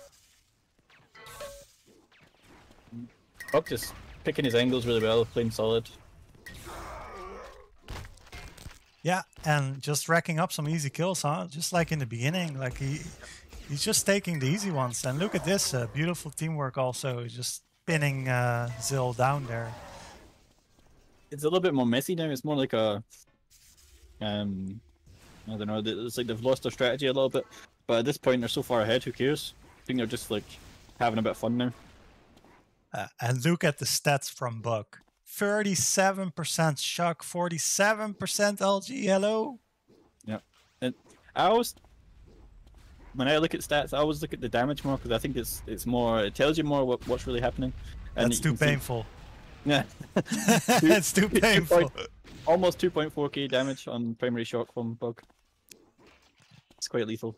Buck just picking his angles really well, playing solid. Yeah, and just racking up some easy kills, huh? Just like in the beginning, like he's just taking the easy ones. And look at this, beautiful teamwork also, just pinning ZILL down there. It's a little bit more messy now. It's more like a, I don't know. It's like they've lost their strategy a little bit, but at this point they're so far ahead. Who cares? I think they're just like having a bit of fun now. And look at the stats from Buck. 37% shock, 47% LG. Hello. Yeah, and I always, when I look at stats, I always look at the damage more because I think it's more. It tells you more what's really happening. And that's too painful. Yeah, it's too painful. Almost 2.4k damage on primary shock from Bug. It's quite lethal.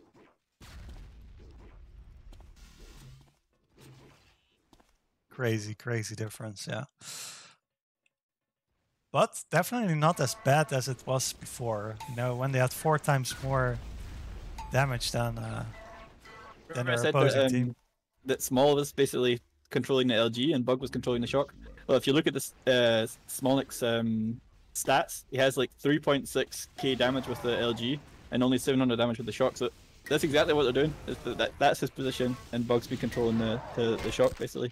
Crazy difference, yeah. But definitely not as bad as it was before. You know, when they had 4 times more damage than their opposing team. That Small was basically controlling the LG and Bug was controlling the shock. Well, if you look at this SMALLIK's stats, he has like 3.6k damage with the LG and only 700 damage with the shock. So that's exactly what they're doing. That's his position, and Bug's been controlling the shock basically.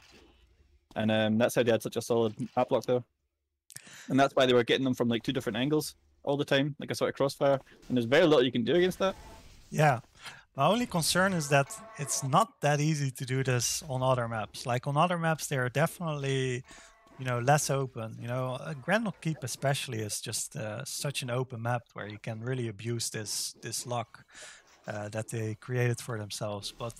And that's how they had such a solid map block there. And that's why they were getting them from like 2 different angles all the time, like a sort of crossfire. And there's very little you can do against that. Yeah. My only concern is that it's not that easy to do this on other maps. Like on other maps, they are definitely, you know, less open. You know, Grendel Keep especially is just such an open map where you can really abuse this luck that they created for themselves. But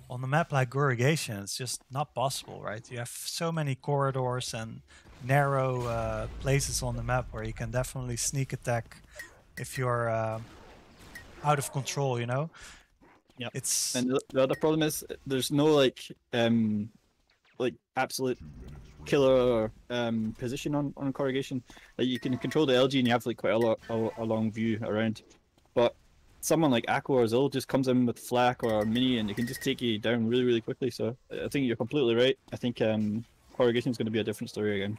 on a map like Gurugation, it's just not possible, right? You have so many corridors and narrow places on the map where you can definitely sneak attack if you're out of control, you know? Yeah. It's And the other problem is there's no like absolute killer position on corrugation. Like you can control the LG and you have like quite a long view around, but someone like ACO&ZILL just comes in with flak or mini and it can just take you down really quickly. So I think you're completely right. I think corrugation is going to be a different story again.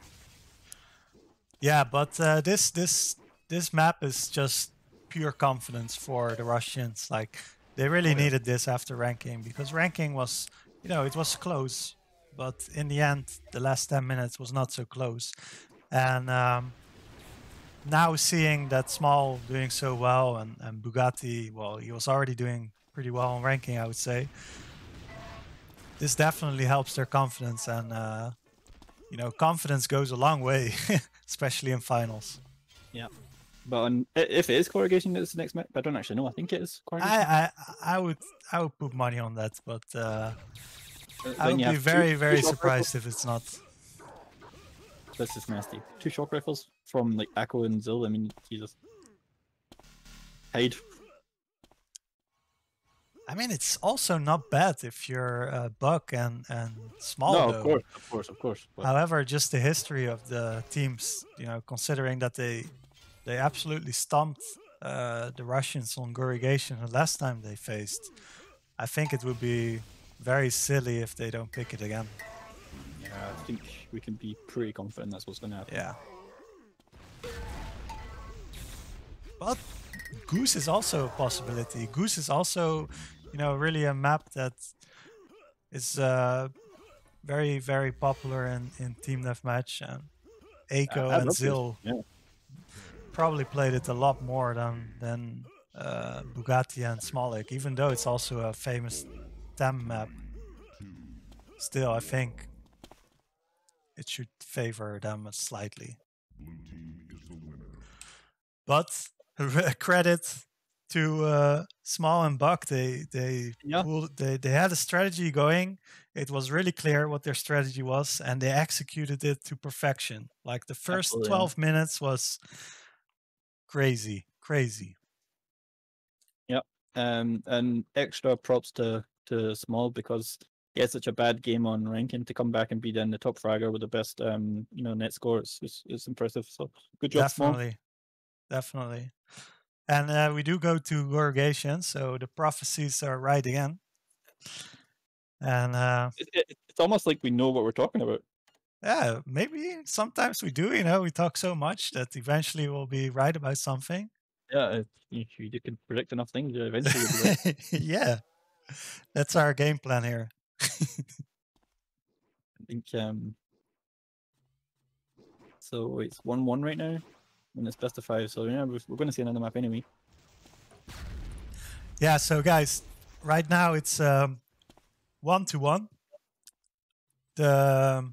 yeah, but this map is just pure confidence for the Russians. Like they really needed this after ranking, because ranking was, you know, it was close, but in the end, the last 10 minutes was not so close. And now seeing that Small doing so well and Bugatti, well, he was already doing pretty well on ranking, I would say. This definitely helps their confidence, and you know, confidence goes a long way, especially in finals. Yeah. But if it is corrugation, it's the next map. I don't actually know. I think it is corrugation. I would put money on that, but I would be very surprised if it's not. This is nasty. 2 shock rifles from like ACO&ZILL. I mean, Jesus. Hide. I mean, it's also not bad if you're Buck and Small. No, though. of course. But... However, just the history of the teams, you know, considering that they absolutely stomped the Russians on corrugation the last time they faced, I think it would be very silly if they don't pick it again. Yeah, I think we can be pretty confident that's what's going to happen. Yeah. But Goose is also a possibility. Goose is also, you know, really a map that is very popular in Team Deathmatch. And ACO&ZILL probably played it a lot more than Bugatti and SMALLIK, even though it's also a famous TAM map. Still, I think it should favor them slightly. But credit to Small and Buck, they had a strategy going. It was really clear what their strategy was, and they executed it to perfection. Like the first 12 minutes was crazy. Yep. And extra props to Small, because he had such a bad game on ranking. To come back and be then the top fragger with the best you know, net score, it's impressive. So good job, Definitely. And we do go to corrugation, so the prophecies are right again. And it's almost like we know what we're talking about. Yeah, maybe sometimes we do. You know, we talk so much that eventually we'll be right about something. Yeah, you can predict enough things, eventually you'll be right. Yeah, that's our game plan here. I think so it's 1-1 right now, and it's best of 5. So yeah, we're going to see another map anyway. Yeah. So guys, right now it's 1-1. The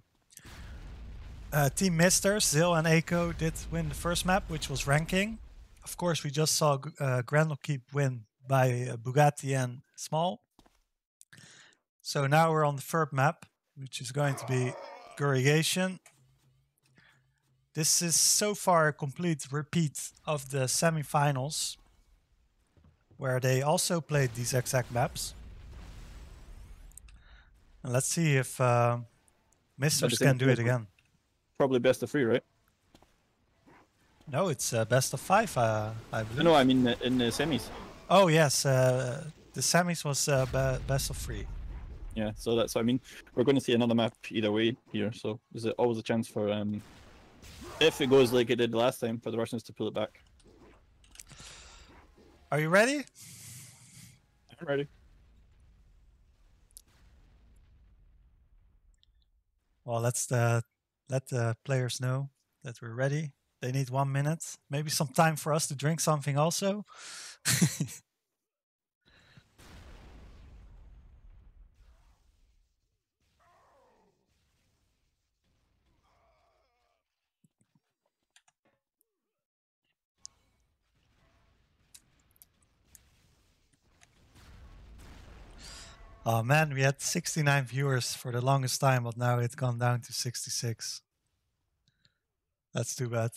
Team Misters, ZILL and ACO, did win the first map, which was ranking. Of course, we just saw Grendel Keep win by Bugatti and Small. So now we're on the third map, which is going to be corrugation. This is so far a complete repeat of the semifinals, where they also played these exact maps. And let's see if Misters can do it again. Probably best of 3, right? No, it's best of 5, I believe. No, I mean in the semis. Oh yes, the semis was best of 3. Yeah, so that's what I mean. We're going to see another map either way here, so there's always a chance for, if it goes like it did last time, for the Russians to pull it back. Are you ready? I'm ready. Well, let the players know that we're ready. They need 1 minute, maybe some time for us to drink something also. Oh man, we had 69 viewers for the longest time, but now it's gone down to 66. That's too bad.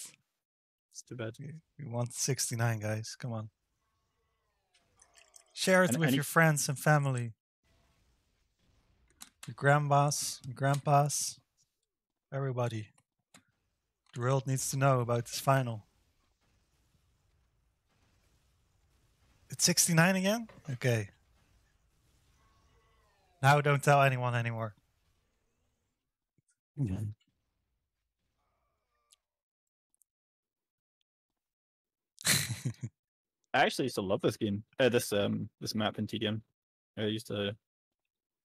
It's too bad. We want 69, guys. Come on. Share it with your friends and family. Your grandmas, your grandpas, everybody. The world needs to know about this final. It's 69 again? Okay. Now don't tell anyone anymore. I actually used to love this game. This map in TDM. I used to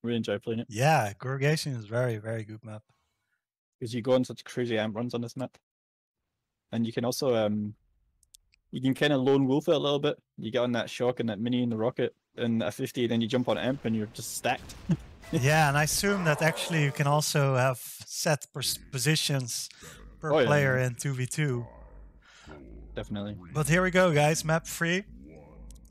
really enjoy playing it. Yeah, Corrugation is very, very good map. Because you go on such crazy amp runs on this map. And you can also you can kind of lone wolf it a little bit. You get on that shock and that mini and the rocket and a 50, then you jump on amp and you're just stacked. Yeah, and I assume that actually you can also have set positions per player in 2v2. Definitely. But here we go, guys. Map 3.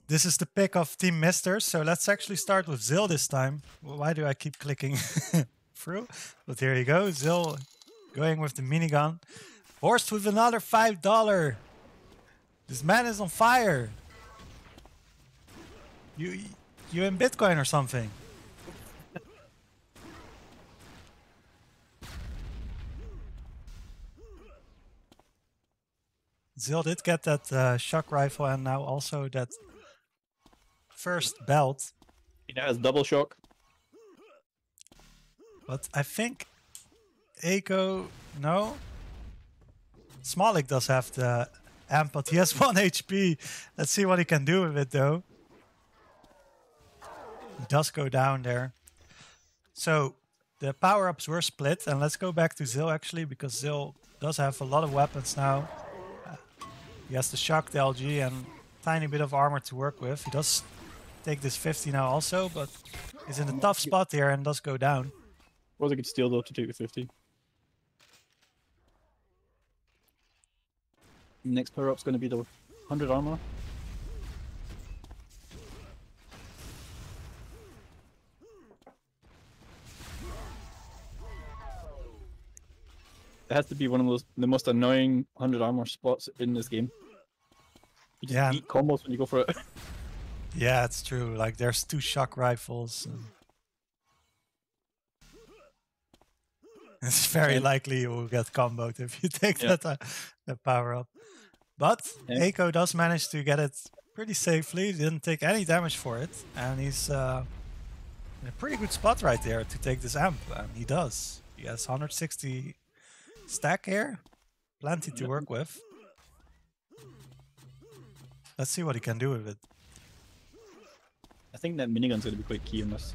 This is the pick of Team Misters. So let's actually start with ZILL this time. Why do I keep clicking through? But here you go. ZILL going with the minigun. Horst with another $5. This man is on fire. You in Bitcoin or something? ZILL did get that shock rifle and now also that first belt. He now has double shock. But I think ACO, no? SMALLIK does have the amp, but he has 1 HP. Let's see what he can do with it though. He does go down there. So the power-ups were split, and let's go back to ZILL actually, because ZILL does have a lot of weapons now. He has the shock, the LG, and tiny bit of armor to work with. He does take this 50 now also, but he's in a tough spot here and does go down. Was a good steal though to take the 50. Next power up's going to be the 100 armor. It has to be one of the most annoying 100 armor spots in this game. You just eat combos when you go for it. Yeah, it's true. Like there's 2 shock rifles. And it's very likely you will get comboed if you take that power up. But ACO does manage to get it pretty safely. He didn't take any damage for it. And he's in a pretty good spot right there to take this amp. And he does. He has 160 stack here. Plenty to work with. Let's see what he can do with it. I think that minigun's going to be quite key in this.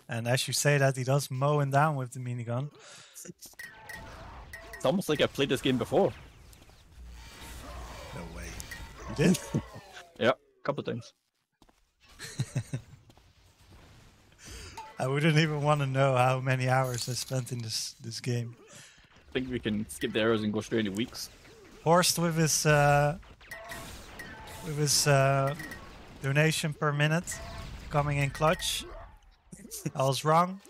And as you say that, he does mow him down with the minigun. It's almost like I've played this game before. No way. You did? Yeah, a couple of times. I wouldn't even want to know how many hours I spent in this game. I think we can skip the arrows and go straight into weeks. Horst with his donation per minute coming in clutch. I was wrong.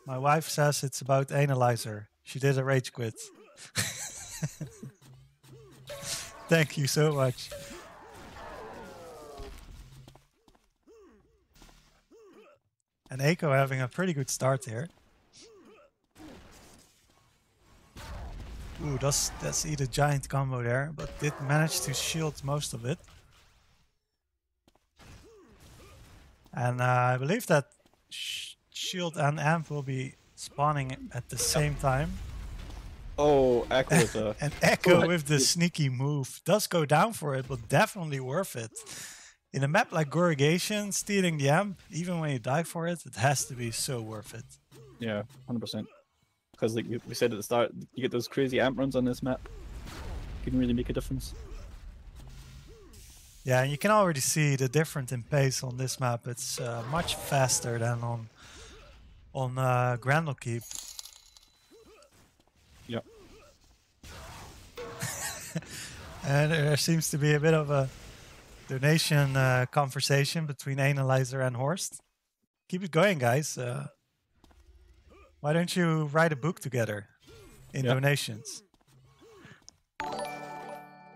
My wife says it's about Analyzer. She did a rage quit. Thank you so much. And ACO having a pretty good start here. Ooh, that's eat a giant combo there, but did manage to shield most of it. And I believe that shield and amp will be spawning at the same time. Oh, Echo with a... And Echo with the sneaky move does go down for it, but definitely worth it. In a map like Corrugation, stealing the amp, even when you die for it, it has to be so worth it. Yeah, 100%. Because like we said at the start, you get those crazy amp runs on this map. It can really make a difference. Yeah, and you can already see the difference in pace on this map. It's much faster than on Grendel Keep. Yeah. And there seems to be a bit of a donation conversation between Analyzer and Horst. Keep it going, guys. Why don't you write a book together in donations?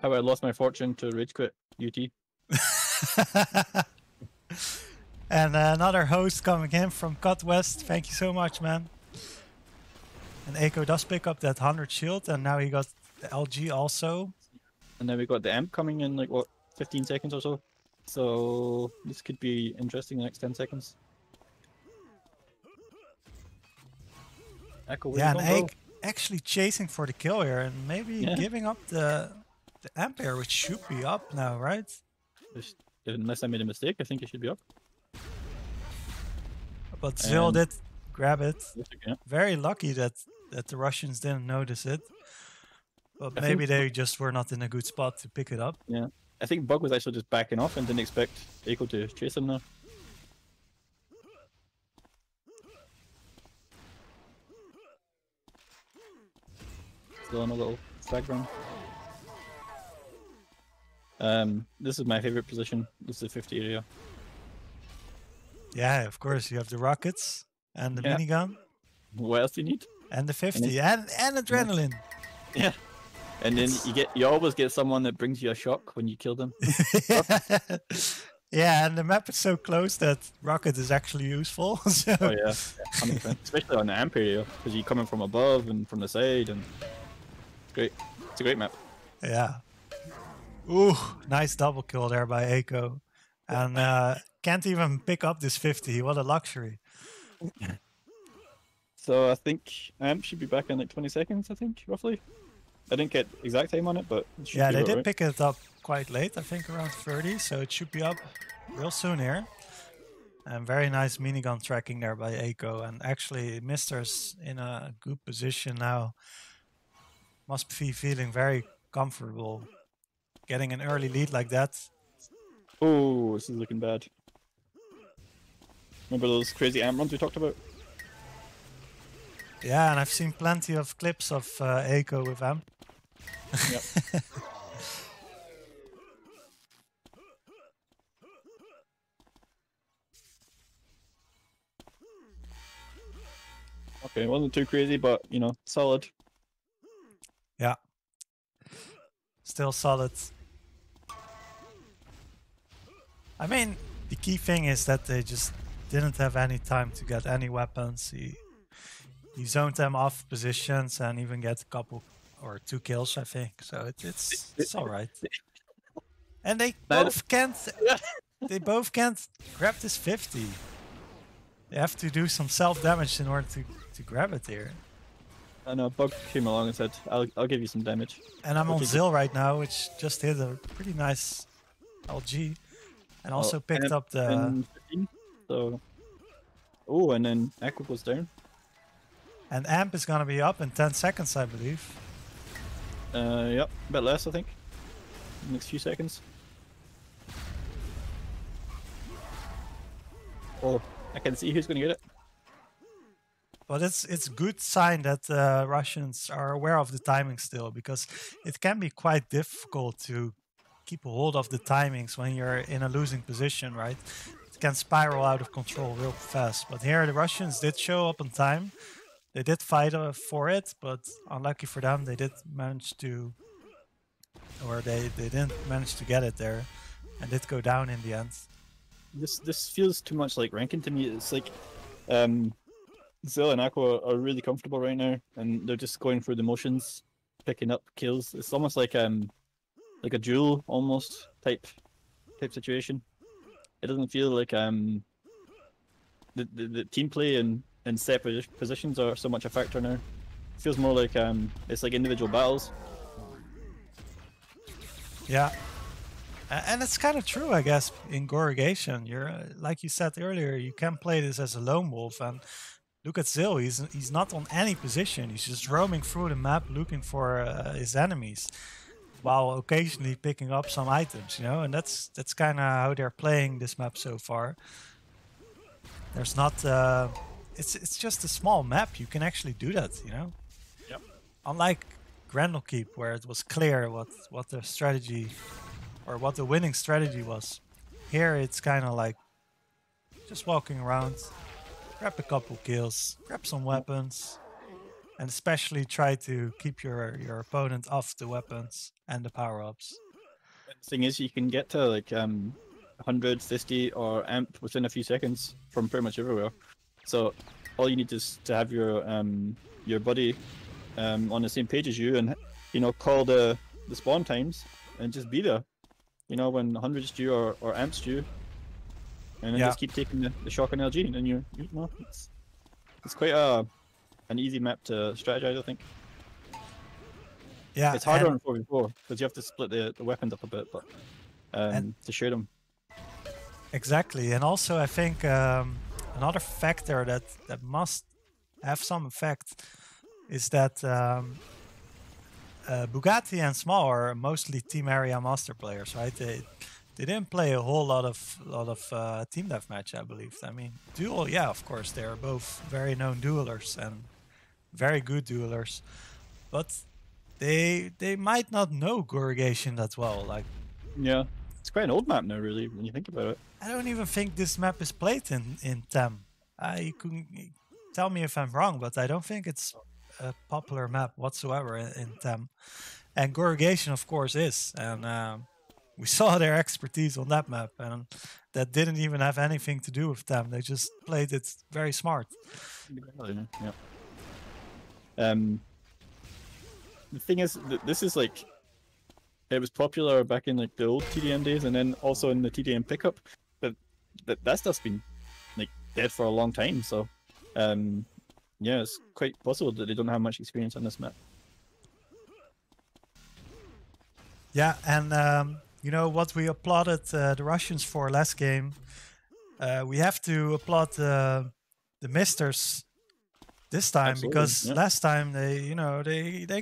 How I lost my fortune to rage quit UT. And another host coming in from Cut West. Thank you so much, man. And ACO does pick up that 100 shield, and now he got the LG also. And then we got the amp coming in like what 15 seconds or so. So this could be interesting in the next 10 seconds. Echo, where Yeah, you and going, Egg actually chasing for the kill here, and maybe giving up the amp here, which should be up now, right? Unless I made a mistake, I think it should be up. But ZILL did grab it. Yeah. Very lucky that the Russians didn't notice it. But maybe they just were not in a good spot to pick it up. Yeah, I think Bug was actually just backing off and didn't expect ACO to chase him now. Still on a little flag run. This is my favorite position. This is the 50 area. Yeah, of course. You have the rockets and the minigun. What else do you need? And the 50 and adrenaline. Yeah. And then you always get someone that brings you a shock when you kill them. Yeah, and the map is so close that rocket is actually useful. So. Oh yeah, 100%. Especially on the amp area, because you're coming from above and from the side, and it's great. It's a great map. Yeah. Ooh, nice double kill there by ACO. And can't even pick up this 50. What a luxury. So I think amp should be back in like 20 seconds, I think, roughly. I didn't get exact time on it, but it should yeah, be they about did right. pick it up quite late, I think around 30, so it should be up real soon here. And very nice minigun tracking there by ACO, and actually Mister's in a good position now. Must be feeling very comfortable getting an early lead like that. Oh, this is looking bad. Remember those crazy amp runs we talked about? Yeah, and I've seen plenty of clips of ACO with amp. Yep. Okay, it wasn't too crazy, but you know, solid. Yeah. Still solid. I mean, the key thing is that they just didn't have any time to get any weapons. He zoned them off positions and even get a couple or 2 kills, I think. So it's all right. And they both can't. They both can't grab this 50. They have to do some self-damage in order to grab it here. I know, Bug came along and said, I'll give you some damage. And I'm on ZILL right now, which just hit a pretty nice LG. And also picked up the... 15, so... Oh, and then Echo goes down. And amp is gonna be up in 10 seconds, I believe. Yep, a bit less, I think. Next few seconds. Oh, I can see who's gonna get it. But it's good sign that Russians are aware of the timing still, because it can be quite difficult to keep a hold of the timings when you're in a losing position, right? It can spiral out of control real fast. But here the Russians did show up on time. They did fight for it, but unlucky for them, they did manage to, or they didn't manage to get it there, and did go down in the end. This feels too much like ranking to me. It's like ZILL and Aqua are really comfortable right now, and they're just going through the motions, picking up kills. It's almost like a duel almost type situation. It doesn't feel like the team play and set positions are so much a factor now. It feels more like it's like individual battles. Yeah. And it's kind of true, I guess, in Gorgation. You're like you said earlier, you can play this as a lone wolf, and look at ZILL. He's not on any position. He's just roaming through the map looking for his enemies, while occasionally picking up some items, you know. And that's kind of how they're playing this map so far. There's not. It's just a small map. You can actually do that, you know. Yep. Unlike Grendelkeep, where it was clear what the strategy. Or what the winning strategy was. Here it's kind of like just walking around, grab a couple kills, grab some weapons, and especially try to keep your opponent off the weapons and the power-ups. The thing is, you can get to like 150 or amp within a few seconds from pretty much everywhere. So all you need is to have your buddy on the same page as you, and call the spawn times and just be there. When 100's due or amp's due, and then just keep taking the shock and LG, and then it's quite an easy map to strategize, I think. Yeah, it's harder on 4v4 because you have to split the weapons up a bit, but to shoot them. Exactly, and also I think another factor that must have some effect is that Bugatti and Small are mostly team area master players, right? They didn't play a whole lot of team deathmatch, I believe. I mean, duel, yeah, of course, they are both very known duelers and very good duelers, but they might not know Gurgation that well. Like, yeah, it's quite an old map now, really, when you think about it. I don't even think this map is played in TEM. You can tell me if I'm wrong, but I don't think it's a popular map whatsoever in TEM. And Gurgation, of course, is. And we saw their expertise on that map, and that didn't even have anything to do with TEM. They just played it very smart. Yeah. The thing is, this is like, it was popular back in like the old TDM days, and then also in the TDM pickup, but that stuff's been like dead for a long time. So, yeah, it's quite possible that they don't have much experience on this map. Yeah, and you know what we applauded the Russians for last game. We have to applaud the Misters this time. Absolutely, because last time they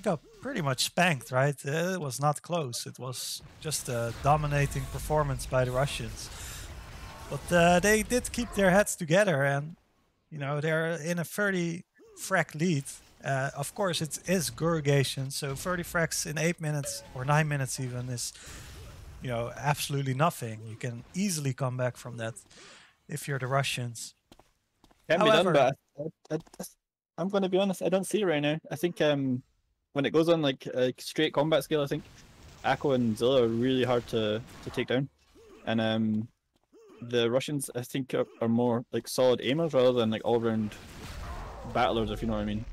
got pretty much spanked, right? It was not close. It was just a dominating performance by the Russians. But they did keep their heads together, and they're in a 30 frag lead. Of course, it is Gurgation, so 30 frags in 8 minutes or 9 minutes even is absolutely nothing. You can easily come back from that if you're the Russians. Can be done, but I'm going to be honest, I don't see it right now. I think when it goes on like a straight combat scale, I think ACO&ZILL are really hard to take down. And the Russians, I think, are more like solid aimers rather than like all-round battlers, if you know what I mean.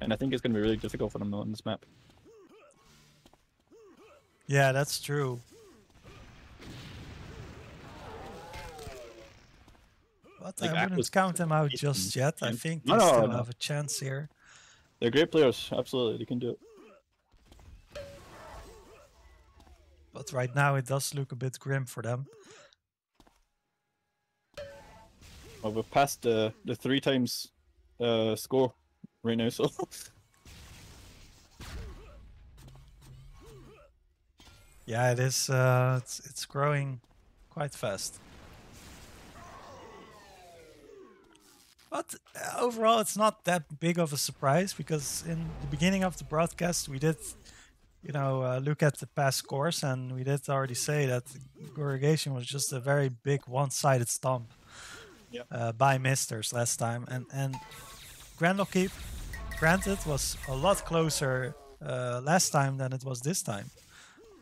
And I think it's going to be really difficult for them on this map. Yeah, that's true. But like I wouldn't count them out just yet. I think they still have a chance here. They're great players, absolutely. They can do it. But right now it does look a bit grim for them. Well, we've passed the 3 times score right now, so... Yeah, it is. It's growing quite fast. But overall, it's not that big of a surprise, because in the beginning of the broadcast, we did, look at the past scores, and we did already say that Gurgation was just a very big one-sided stomp by Misters last time. And Grendel Keep, granted, was a lot closer last time than it was this time.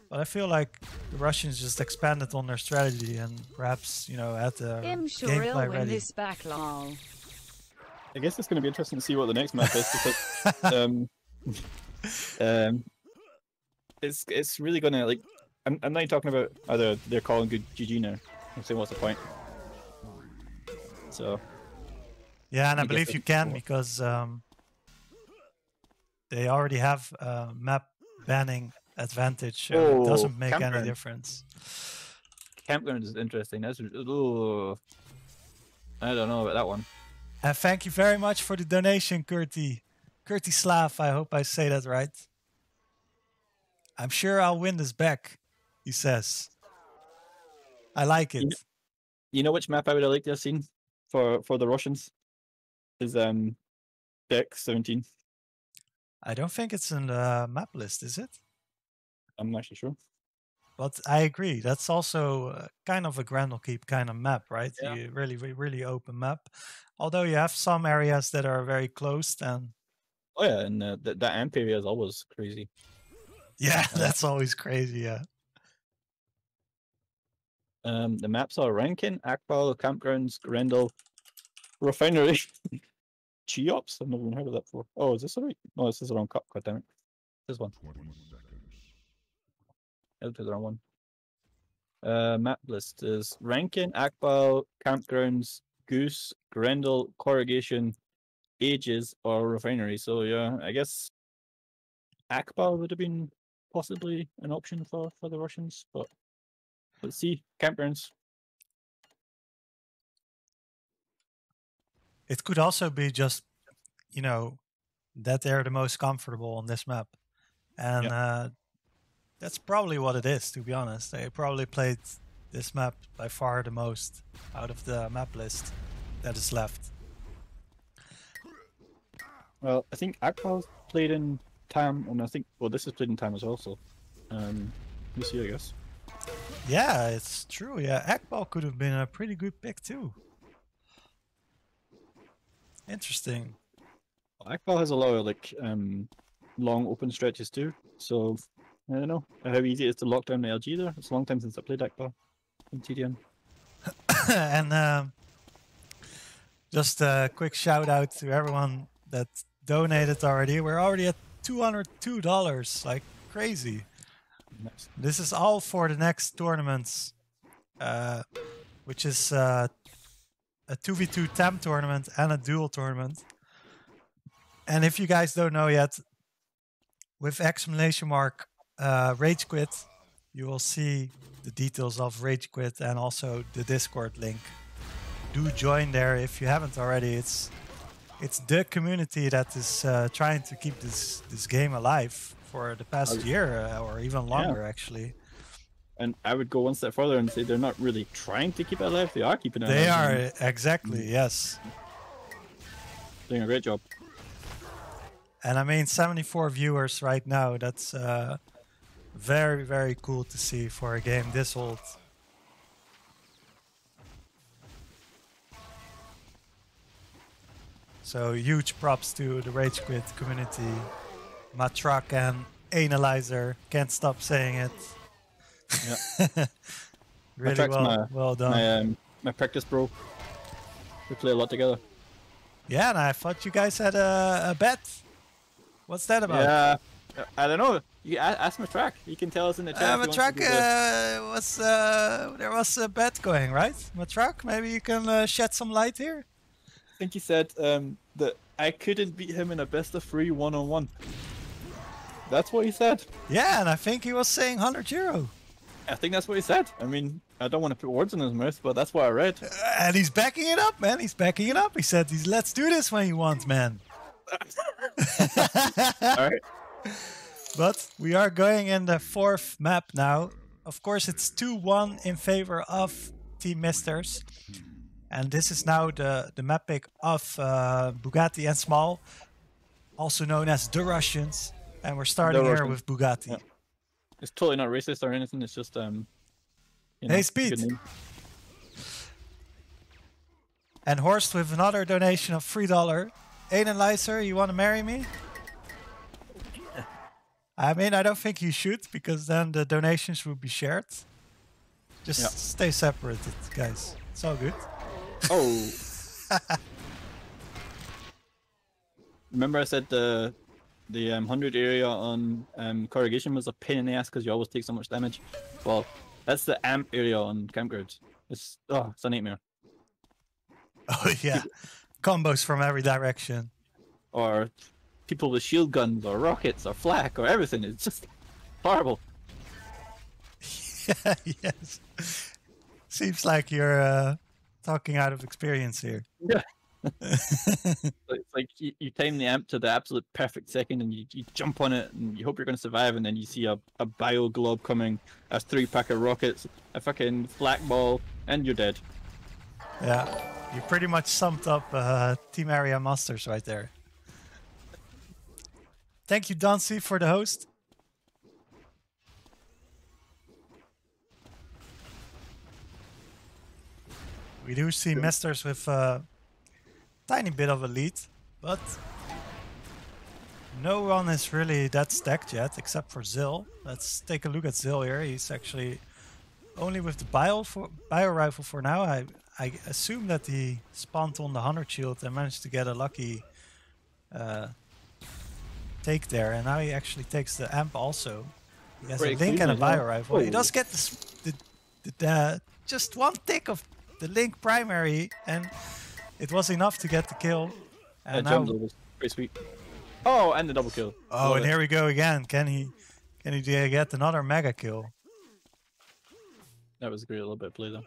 But I feel like the Russians just expanded on their strategy and perhaps, had the gameplay ready. This back, lol. I guess it's going to be interesting to see what the next map is, because it's really going to, like, I'm not talking about either they're calling good GG now. I'm saying, what's the point? So yeah, and I believe you can, because they already have map banning advantage, so it doesn't make any difference. Campground is interesting. That's I don't know about that one. And thank you very much for the donation, Kurti Slav. I hope I say that right. I'm sure I'll win this back, he says. I like it. You know which map I would have liked to have seen for the Russians? Is Deck 17. I don't think it's in the map list, is it? I'm not actually sure. But I agree. That's also kind of a Grendel Keep kind of map, right? Yeah. You really open map. Although you have some areas that are very closed, and Oh yeah, and that amp area is always crazy. Yeah, that's always crazy. Yeah. The maps are Rankin, Akbal, Campgrounds, Grendel, Refinery, Cheops. I've never even heard of that before. Oh, is this the right? No, this is the wrong cut. God damn it. This one. 20 seconds. I'll do the wrong one. Map list is Rankin, Akbal, Campgrounds, Goose, Grendel, Corrugation, Ages, or Refinery. So yeah, I guess Akbal would have been possibly an option for the Russians, but let's see. Campgrounds. It could also be just, you know, that they're the most comfortable on this map. And that's probably what it is, to be honest. They probably played this map by far the most out of the map list that is left. Well, I think Akbal's played in TAM, and I think, well, this is played in TAM as well, so we'll see, I guess. Yeah, it's true. Yeah, Akbal could have been a pretty good pick too. Interesting. Well, Akbal has a lot of like long open stretches too, so I don't know how easy it is to lock down the LG there. It's a long time since I played Akbal in TDM. And just a quick shout out to everyone that donated already. We're already at $202, like crazy. Nice. This is all for the next tournaments, which is a 2v2 TAM tournament and a duel tournament. And if you guys don't know yet, with exclamation mark Rage Quit, you will see the details of Rage Quit and also the Discord link. Do join there if you haven't already. It's the community that is trying to keep this game alive for the past year or even longer, actually. And I would go one step further and say they're not really trying to keep it alive. They are keeping it They alive. are, exactly, yes. Doing a great job. And I mean, 74 viewers right now. That's very, very cool to see for a game this old. So huge props to the Rage Quit community. Matrak and Analyzer, can't stop saying it. Yeah. Really well done. My practice bro. We play a lot together. Yeah, and I thought you guys had a bet. What's that about? Yeah, I don't know. You ask Matrak. He can tell us in the chat. Matrak, there was a bet going, right? Matrak, maybe you can shed some light here. I think he said that I couldn't beat him in a best of 3 1-on-1. That's what he said. Yeah, and I think he was saying €100. I think that's what he said. I mean, I don't want to put words in his mouth, but that's what I read. And he's backing it up, man. He's backing it up. He said, let's do this when you want, man. Alright. But we are going in the 4th map now. Of course, it's 2-1 in favor of Team Misters. And this is now the map pick of Bugatti and Small, also known as the Russians. And we're starting here with Bugatti. Yeah. It's totally not racist or anything. It's just you know, hey, Speed. And Horst with another donation of $3. Analyzer, you want to marry me? I mean, I don't think you should, because then the donations would be shared. Just stay separated, guys. It's all good. Oh. Remember I said the 100 area on Corrugation was a pain in the ass because you always take so much damage. Well, that's the amp area on Campgrounds. It's a nightmare. Oh yeah, combos from every direction. Or people with shield guns, or rockets, or flak, or everything. It's just horrible. Yeah, yes. Seems like you're talking out of experience here. Yeah. It's like you time the amp to the absolute perfect second, and you jump on it, and you hope you're going to survive, and then you see a bio globe coming, a 3-pack of rockets, a fucking flak ball, and you're dead. Yeah, you pretty much summed up Team Area Masters right there. Thank you, Dancy, for the host. We do see Masters with a tiny bit of a lead, but No one is really that stacked yet, except for ZILL. Let's take a look at ZILL here. He's actually only with the bio rifle for now. I assume that he spawned on the 100 shield and managed to get a lucky take there. And now he actually takes the amp also. He has a Link and a bio rifle. He does get just one tick of the Link primary, and it was enough to get the kill. And now, was pretty sweet. Oh, and the double kill. Oh, and here we go again. Can he get another mega kill? That was a great little bit of play though.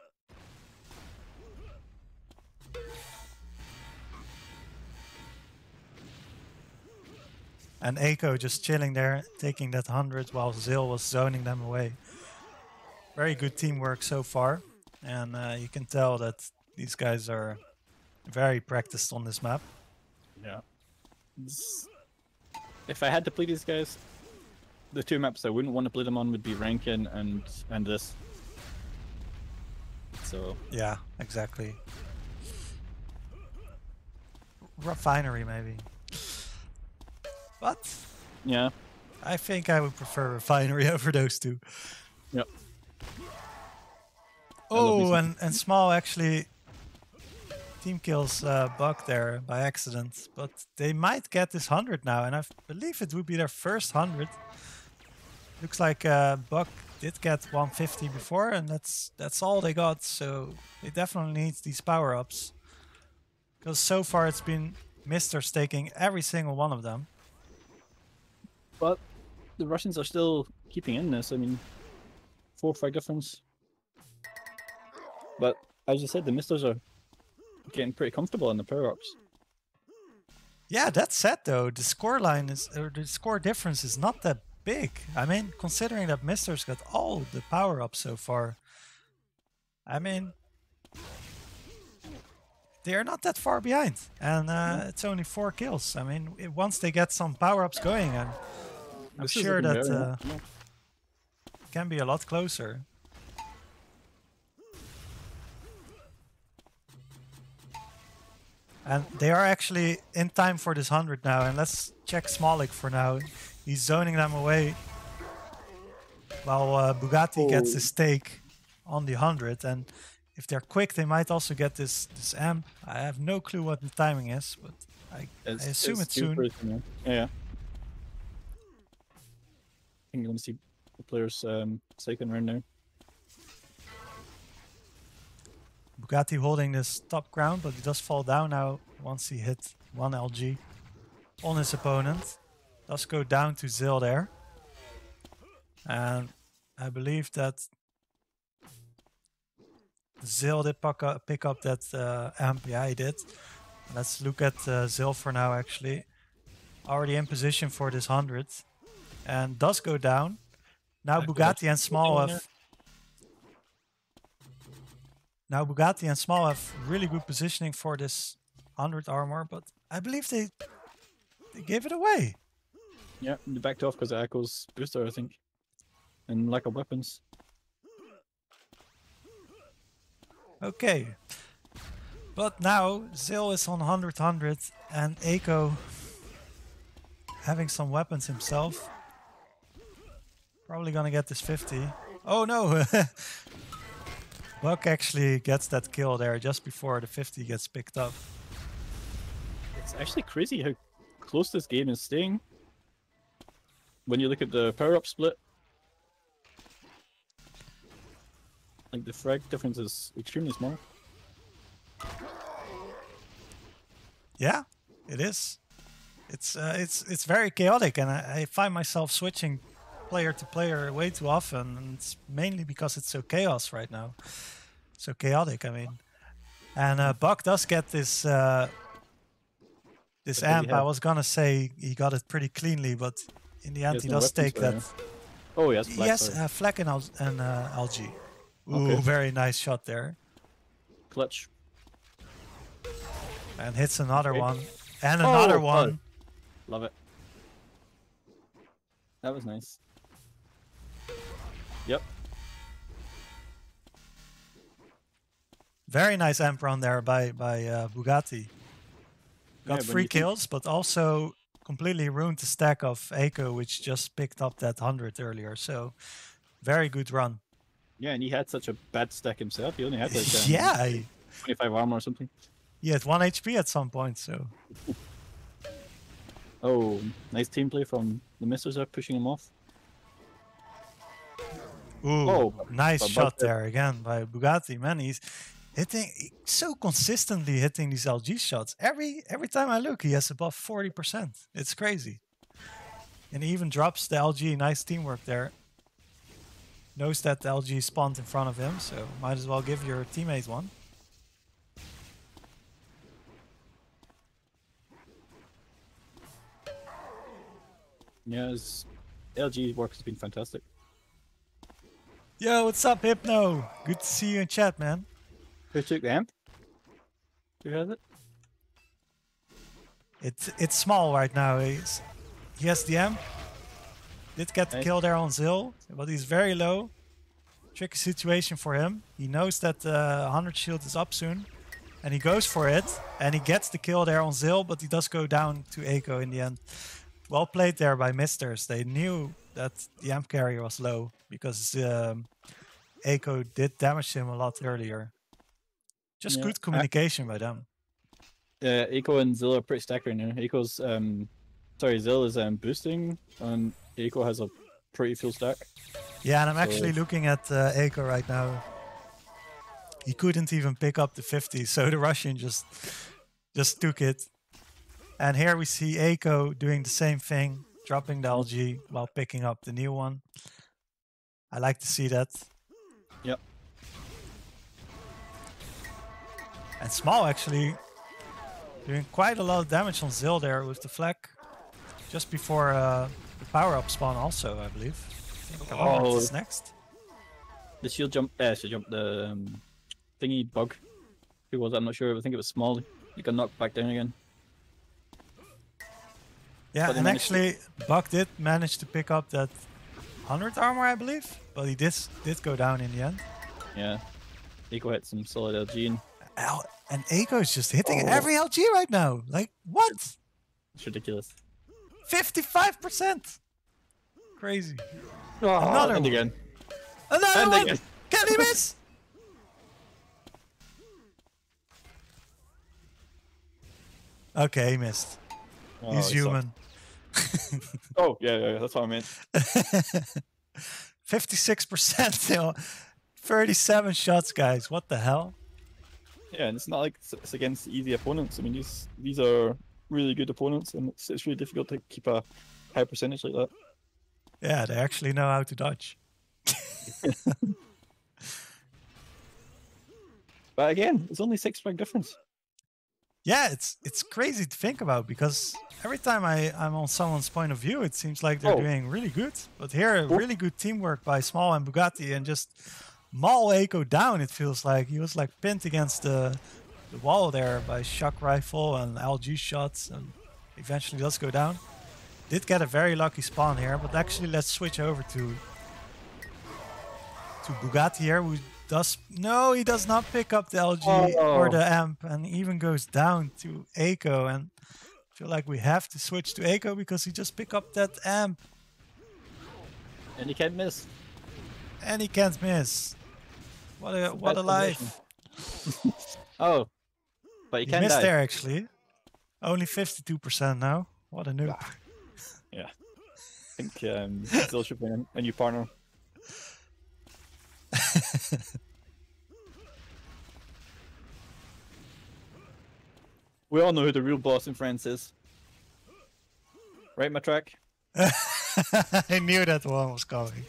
And ACO just chilling there, taking that 100 while ZILL was zoning them away. Very good teamwork so far. And you can tell that these guys are very practiced on this map. Yeah. If I had to play these guys, the two maps I wouldn't want to play them on would be Rankin and this. So yeah, exactly. Refinery maybe. But yeah, I think I would prefer Refinery over those two. Yep. Oh, and Small actually team kills Buck there by accident, but they might get this 100 now, and I believe it would be their first 100. Looks like Buck did get 150 before, and that's all they got, so they definitely need these power-ups. Because so far it's been Misters taking every single one of them. But the Russians are still keeping in this. I mean, 4 or 5 difference. But as you said, the Misters are getting pretty comfortable in the power-ups. Yeah, that said though, the score line is, or the score difference is not that big. I mean, considering that Misters got all the power-ups so far, I mean, they are not that far behind. And it's only 4 kills. I mean, once they get some power-ups going, I'm sure that can be a lot closer. And they are actually in time for this 100 now. And let's check SMALLIK for now. He's zoning them away while Bugatti gets his take on the 100. And if they're quick, they might also get this amp. I have no clue what the timing is, but I assume it's soon. Yeah. I think you're going to see the players second round now. Bugatti holding this top ground, but he does fall down now once he hit 1 LG on his opponent. Does go down to ZILL there. And I believe that ZILL did pick up that amp. Yeah, he did. Let's look at ZILL for now actually. Already in position for this 100. And does go down. Now Bugatti and Small have... Now Bugatti and Small have really good positioning for this 100 armor, but I believe they gave it away. Yeah, they backed off because of ACO's booster, I think. And lack of weapons. Okay. But now ZILL is on 100 and ACO having some weapons himself. Probably gonna get this 50. Oh no! Buck actually gets that kill there just before the 50 gets picked up. It's actually crazy how close this game is staying. When you look at the power-up split. Like the frag difference is extremely small. Yeah, it is. It's very chaotic, and I find myself switching player to player way too often, and it's mainly because it's so chaos right now. So chaotic, I mean. And Buck does get this this amp. I was gonna say he got it pretty cleanly, but in the end he does take that. Oh yes, flak and LG. Ooh, okay. Very nice shot there. Clutch. And hits another one. And another one. Love it. That was nice. Yep. Very nice amp run there by Bugatti. Got 3 kills, but also completely ruined the stack of ACO, which just picked up that 100 earlier. So very good run. Yeah, and he had such a bad stack himself. He only had like yeah, 25 armor or something. he had 1 HP at some point. So oh, nice team play from the Misters there, pushing him off. ooh, nice shot there again by Bugatti. Man, he's hitting so consistently, hitting these LG shots. Every time I look, he has above 40%. It's crazy. And he even drops the LG. Nice teamwork there. Knows that the LG spawned in front of him, so might as well give your teammate one. Yeah, his LG work has been fantastic. Yo, what's up, Hypno? Good to see you in chat, man. Who took the amp? Who has it? It's small right now. He has the amp. Did get the kill there on ZILL, but he's very low. Tricky situation for him. He knows that the 100 shield is up soon. And he goes for it. And he gets the kill there on ZILL, but he does go down to ACO in the end. Well played there by Misters. They knew that the amp carrier was low because ACO did damage him a lot earlier. Just good communication by them. ACO and ZILL are pretty stacked right now. ZILL is boosting, and ACO has a pretty full stack. Yeah, and I'm actually looking at ACO right now. He couldn't even pick up the 50, so the Russian just took it. And here we see ACO doing the same thing, dropping the LG while picking up the new one. I like to see that. Yep. And Small actually doing quite a lot of damage on ZILL there with the flag. Just before the power-up spawn also, I believe. What's next? The shield jump, the thingy bug. Who was it? I'm not sure. I think it was Small. He got knocked back down again. Yeah, and actually, Buck did manage to pick up that 100 armor, I believe. But he did go down in the end. Yeah. ACO hit some solid LG. And ACO is just hitting every LG right now. Like, what? It's ridiculous. 55%. Crazy. Another one. Again. Another one. Again. Can he miss? Okay, he missed. He's human. Oh, yeah, that's what I meant. 56% still. 37 shots, guys. What the hell? Yeah, and it's not like it's against easy opponents. I mean, these are really good opponents, and it's really difficult to keep a high percentage like that. Yeah, they actually know how to dodge. But again, it's only 6 frag difference. Yeah, it's crazy to think about because every time I'm on someone's point of view, it seems like they're doing really good. But here, really good teamwork by Small and Bugatti and just maul ACO down, it feels like. He was like pinned against the wall there by shock rifle and LG shots and eventually does go down. Did get a very lucky spawn here, but actually let's switch over to Bugatti here, who does... No, he does not pick up the LG or the amp and even goes down to ACO, and I feel like we have to switch to ACO because he just picked up that amp. And he can't miss. And he can't miss. What a life. Oh, but he missed there actually. Only 52% now. What a noob. Yeah. I think still should be a new partner. We all know who the real boss in France is. Right, my track? I knew that one was coming.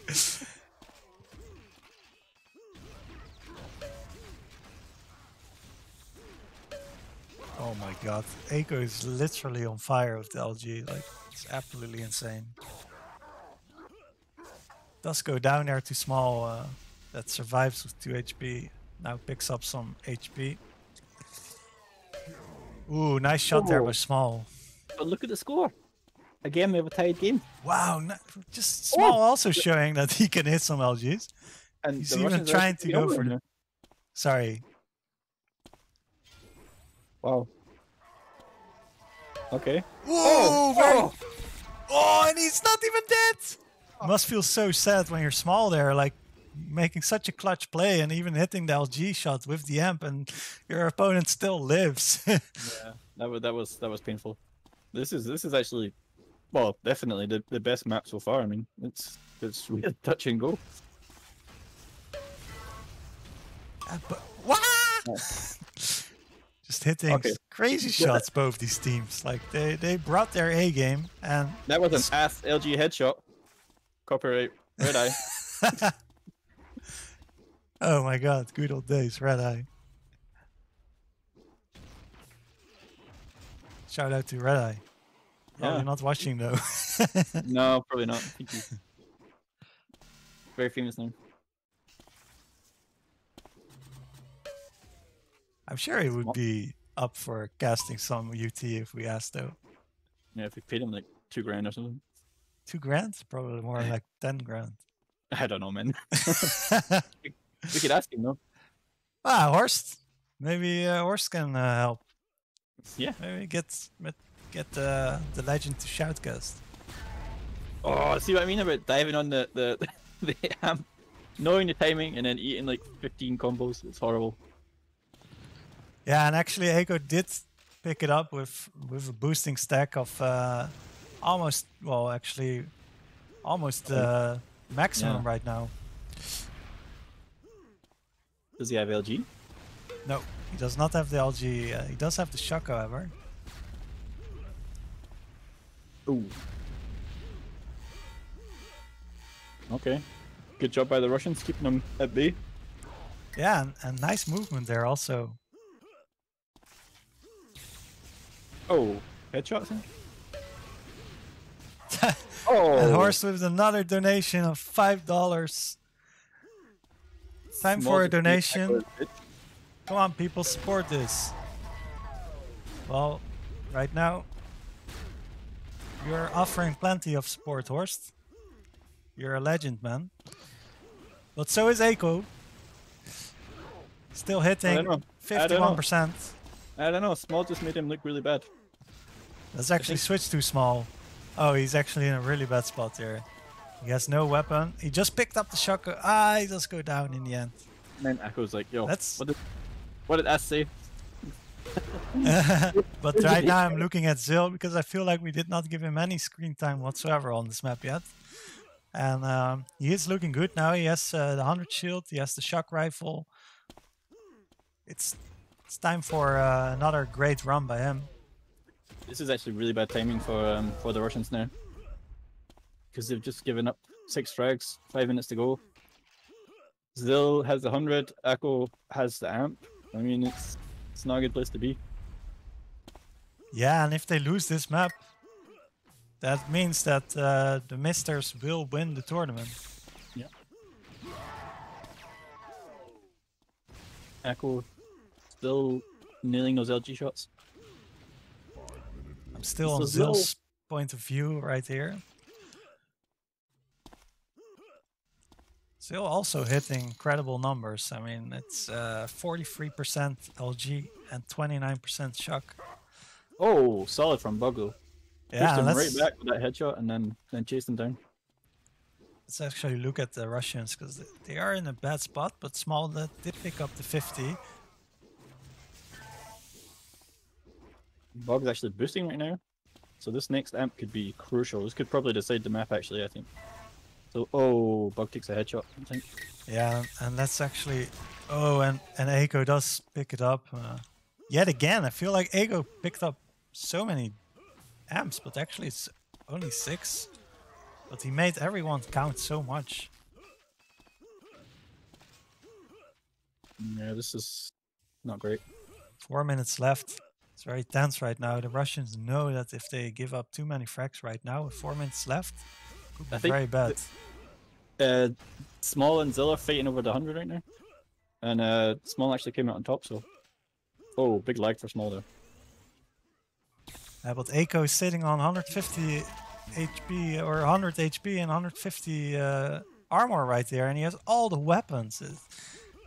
Oh my god. ACO is literally on fire with the LG. Like, it's absolutely insane. Does go down there to Small. That survives with 2 HP. Now picks up some HP. Ooh, nice shot there by Small. But look at the score. Again, we have a tied game. Wow, just Small also showing that he can hit some LGs. And he's even trying to go for the... Sorry. Wow. Okay. Whoa! Oh, and he's not even dead! Must feel so sad when you're small there, like making such a clutch play and even hitting the LG shot with the amp, and your opponent still lives. Yeah, that was painful. This is actually, well, definitely the best map so far. I mean, it's really touch and go. But just hitting crazy shots, both these teams. Like they brought their A game, and that was an ass LG headshot. Copyright red eye. Oh my god, good old days, red eye. Shout out to Red Eye. Oh, Yeah. you're not watching though. No, probably not. I think he's very famous name. I'm sure he would be up for casting some UT if we asked though. Yeah, if we paid him like $2,000 or something. 2 grand? Probably more like 10 grand. I don't know, man. We could ask him, though. Horst. Maybe Horst can help. Yeah. Maybe get the legend to Shoutcast. Oh, see what I mean about diving on the amp, knowing the timing, and then eating like 15 combos. It's horrible. Yeah, and actually ACO did pick it up with a boosting stack of almost maximum right now. Does he have LG? No, he does not have the LG. He does have the shock, however. Ooh. Okay. Good job by the Russians, keeping them at bay. Yeah, and nice movement there also. Oh, headshots? Oh! And Horst with another donation of $5. Time for a donation. Come on, people, support this. Well, right now, you're offering plenty of support, Horst. You're a legend, man. But so is ACO. Still hitting 51%. I don't know, Small just made him look really bad. Let's actually switch to Small. Oh, he's actually in a really bad spot here. He has no weapon. He just picked up the shotgun. He does go down in the end. And then Echo's like, yo, That's... what did S say? But right now I'm looking at ZILL because I feel like we did not give him any screen time whatsoever on this map yet. And he is looking good now. He has the 100 shield. He has the shock rifle. It's time for another great run by him. This is actually really bad timing for the Russians now. Because they've just given up 6 frags, 5 minutes to go. ZILL has the 100, Echo has the amp. I mean, it's not a good place to be. Yeah, and if they lose this map, that means that the Misters will win the tournament. Yeah. Echo still nailing those LG shots. I'm still on ZILL's point of view right here. ZILL also hitting incredible numbers. I mean, it's 43% LG and 29% shock. Oh, solid from Buggle. Yeah, pushed him right back with that headshot and then chased him down. Let's actually look at the Russians because they are in a bad spot, but Small did pick up the 50. Bug's actually boosting right now, so this next amp could be crucial. This could probably decide the map actually, I think. So, oh, Bug takes a headshot, I think. Yeah, and that's actually... Oh, and ACO does pick it up. Yet again, I feel like ACO picked up so many amps, but actually it's only 6. But he made everyone count so much. Yeah, this is not great. 4 minutes left. It's very tense right now. The Russians know that if they give up too many frags right now, with 4 minutes left, could be very bad. Small and ZILL are fighting over the 100 right now. And Small actually came out on top, so... Oh, big lag for Small there. But ACO is sitting on 150 HP, or 100 HP and 150 armor right there, and he has all the weapons.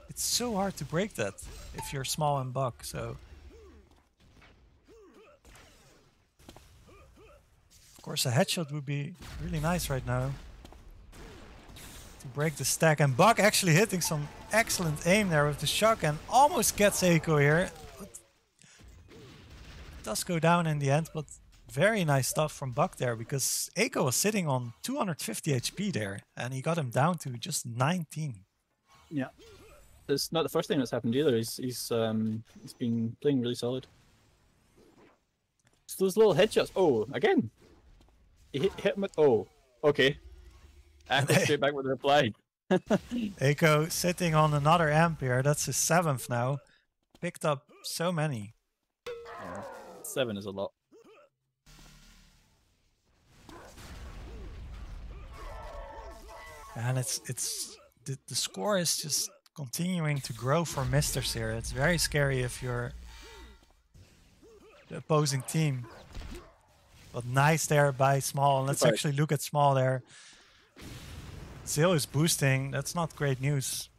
It's so hard to break that if you're Small and Buck, so... Of course, a headshot would be really nice right now to break the stack. And Buck actually hitting some excellent aim there with the shock and almost gets ACO here. But does go down in the end, but very nice stuff from Buck there, because ACO was sitting on 250 HP there and he got him down to just 19. Yeah. It's not the first thing that's happened either. He's been playing really solid. It's those little headshots. Oh, again. He hit him with... Oh, okay. ACO straight back with a reply. ACO sitting on another amp here. That's his 7th now. Picked up so many. Yeah, 7 is a lot. And it's the score is just continuing to grow for Misters here. It's very scary if you're the opposing team. But nice there by Small. Let's actually look at Small there. ZILL is boosting. That's not great news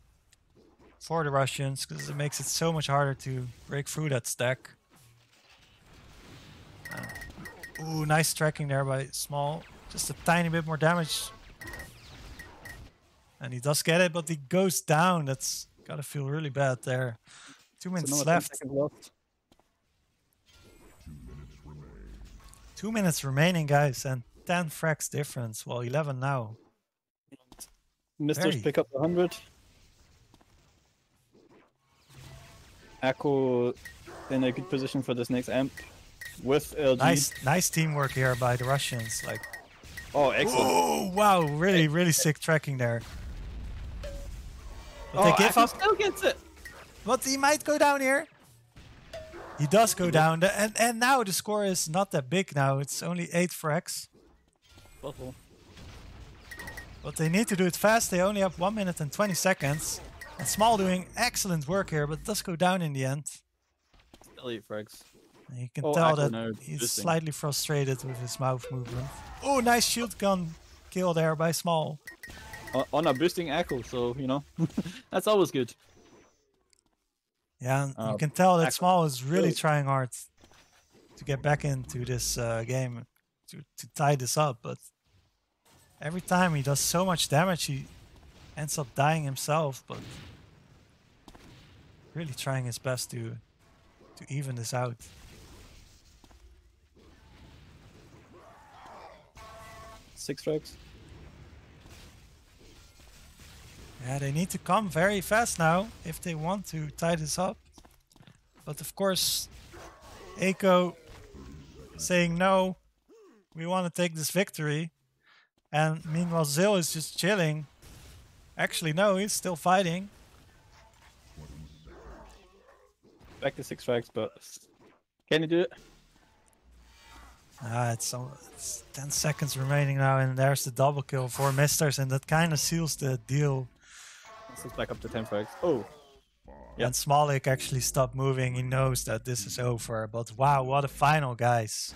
for the Russians, because it makes it so much harder to break through that stack. Ooh, nice tracking there by Small. Just a tiny bit more damage. And he does get it, but he goes down. That's gotta feel really bad there. 2 minutes left. 2 minutes remaining, guys, and 10 frags difference. Well, 11 now. Misters pick up the 100. ACO in a good position for this next amp with LG. Nice teamwork here by the Russians. Like, oh, excellent! Oh, wow, really sick tracking there. But they give up. Still gets it. But he might go down here. He does go down, and now the score is not that big. Now it's only 8 frags. But they need to do it fast. They only have 1 minute and 20 seconds. And Small doing excellent work here, but does go down in the end. Still 8 frags. And you can tell that he's slightly frustrated with his mouth movement. Oh, nice shield gun kill there by Small. On a boosting ACO, so, you know, that's always good. Yeah, you can tell that Small is really trying hard to get back into this game to tie this up, but every time he does so much damage, he ends up dying himself, but really trying his best to even this out. Six frags. Yeah, they need to come very fast now if they want to tie this up. But of course, ACO saying no, we want to take this victory. And meanwhile, ZILL is just chilling. Actually, no, he's still fighting. Back to 6 frags, but can he do it? It's 10 seconds remaining now, and there's the double kill for Misters, and that kind of seals the deal. It's back up to 10 frags. Oh. Yep. And SMALLIK actually stopped moving. He knows that this is over. But wow, what a final, guys.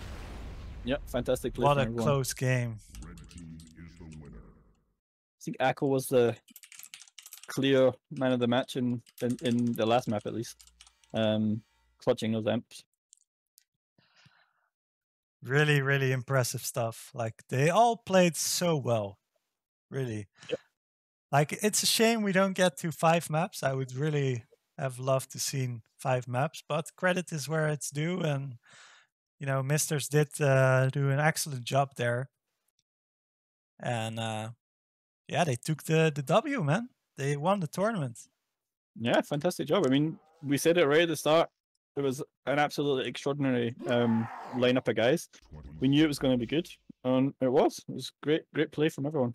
Yep, fantastic play. What a close game. I think ACO was the clear man of the match in the last map, at least. Clutching those amps. Really impressive stuff. Like, they all played so well. Really. Yep. Like, it's a shame we don't get to 5 maps. I would really have loved to seen 5 maps, but credit is where it's due, and you know, Misters did do an excellent job there. And yeah, they took the W, man. They won the tournament. Yeah, fantastic job. I mean, we said it right at the start. It was an absolutely extraordinary lineup of guys. We knew it was going to be good, and it was. It was great play from everyone.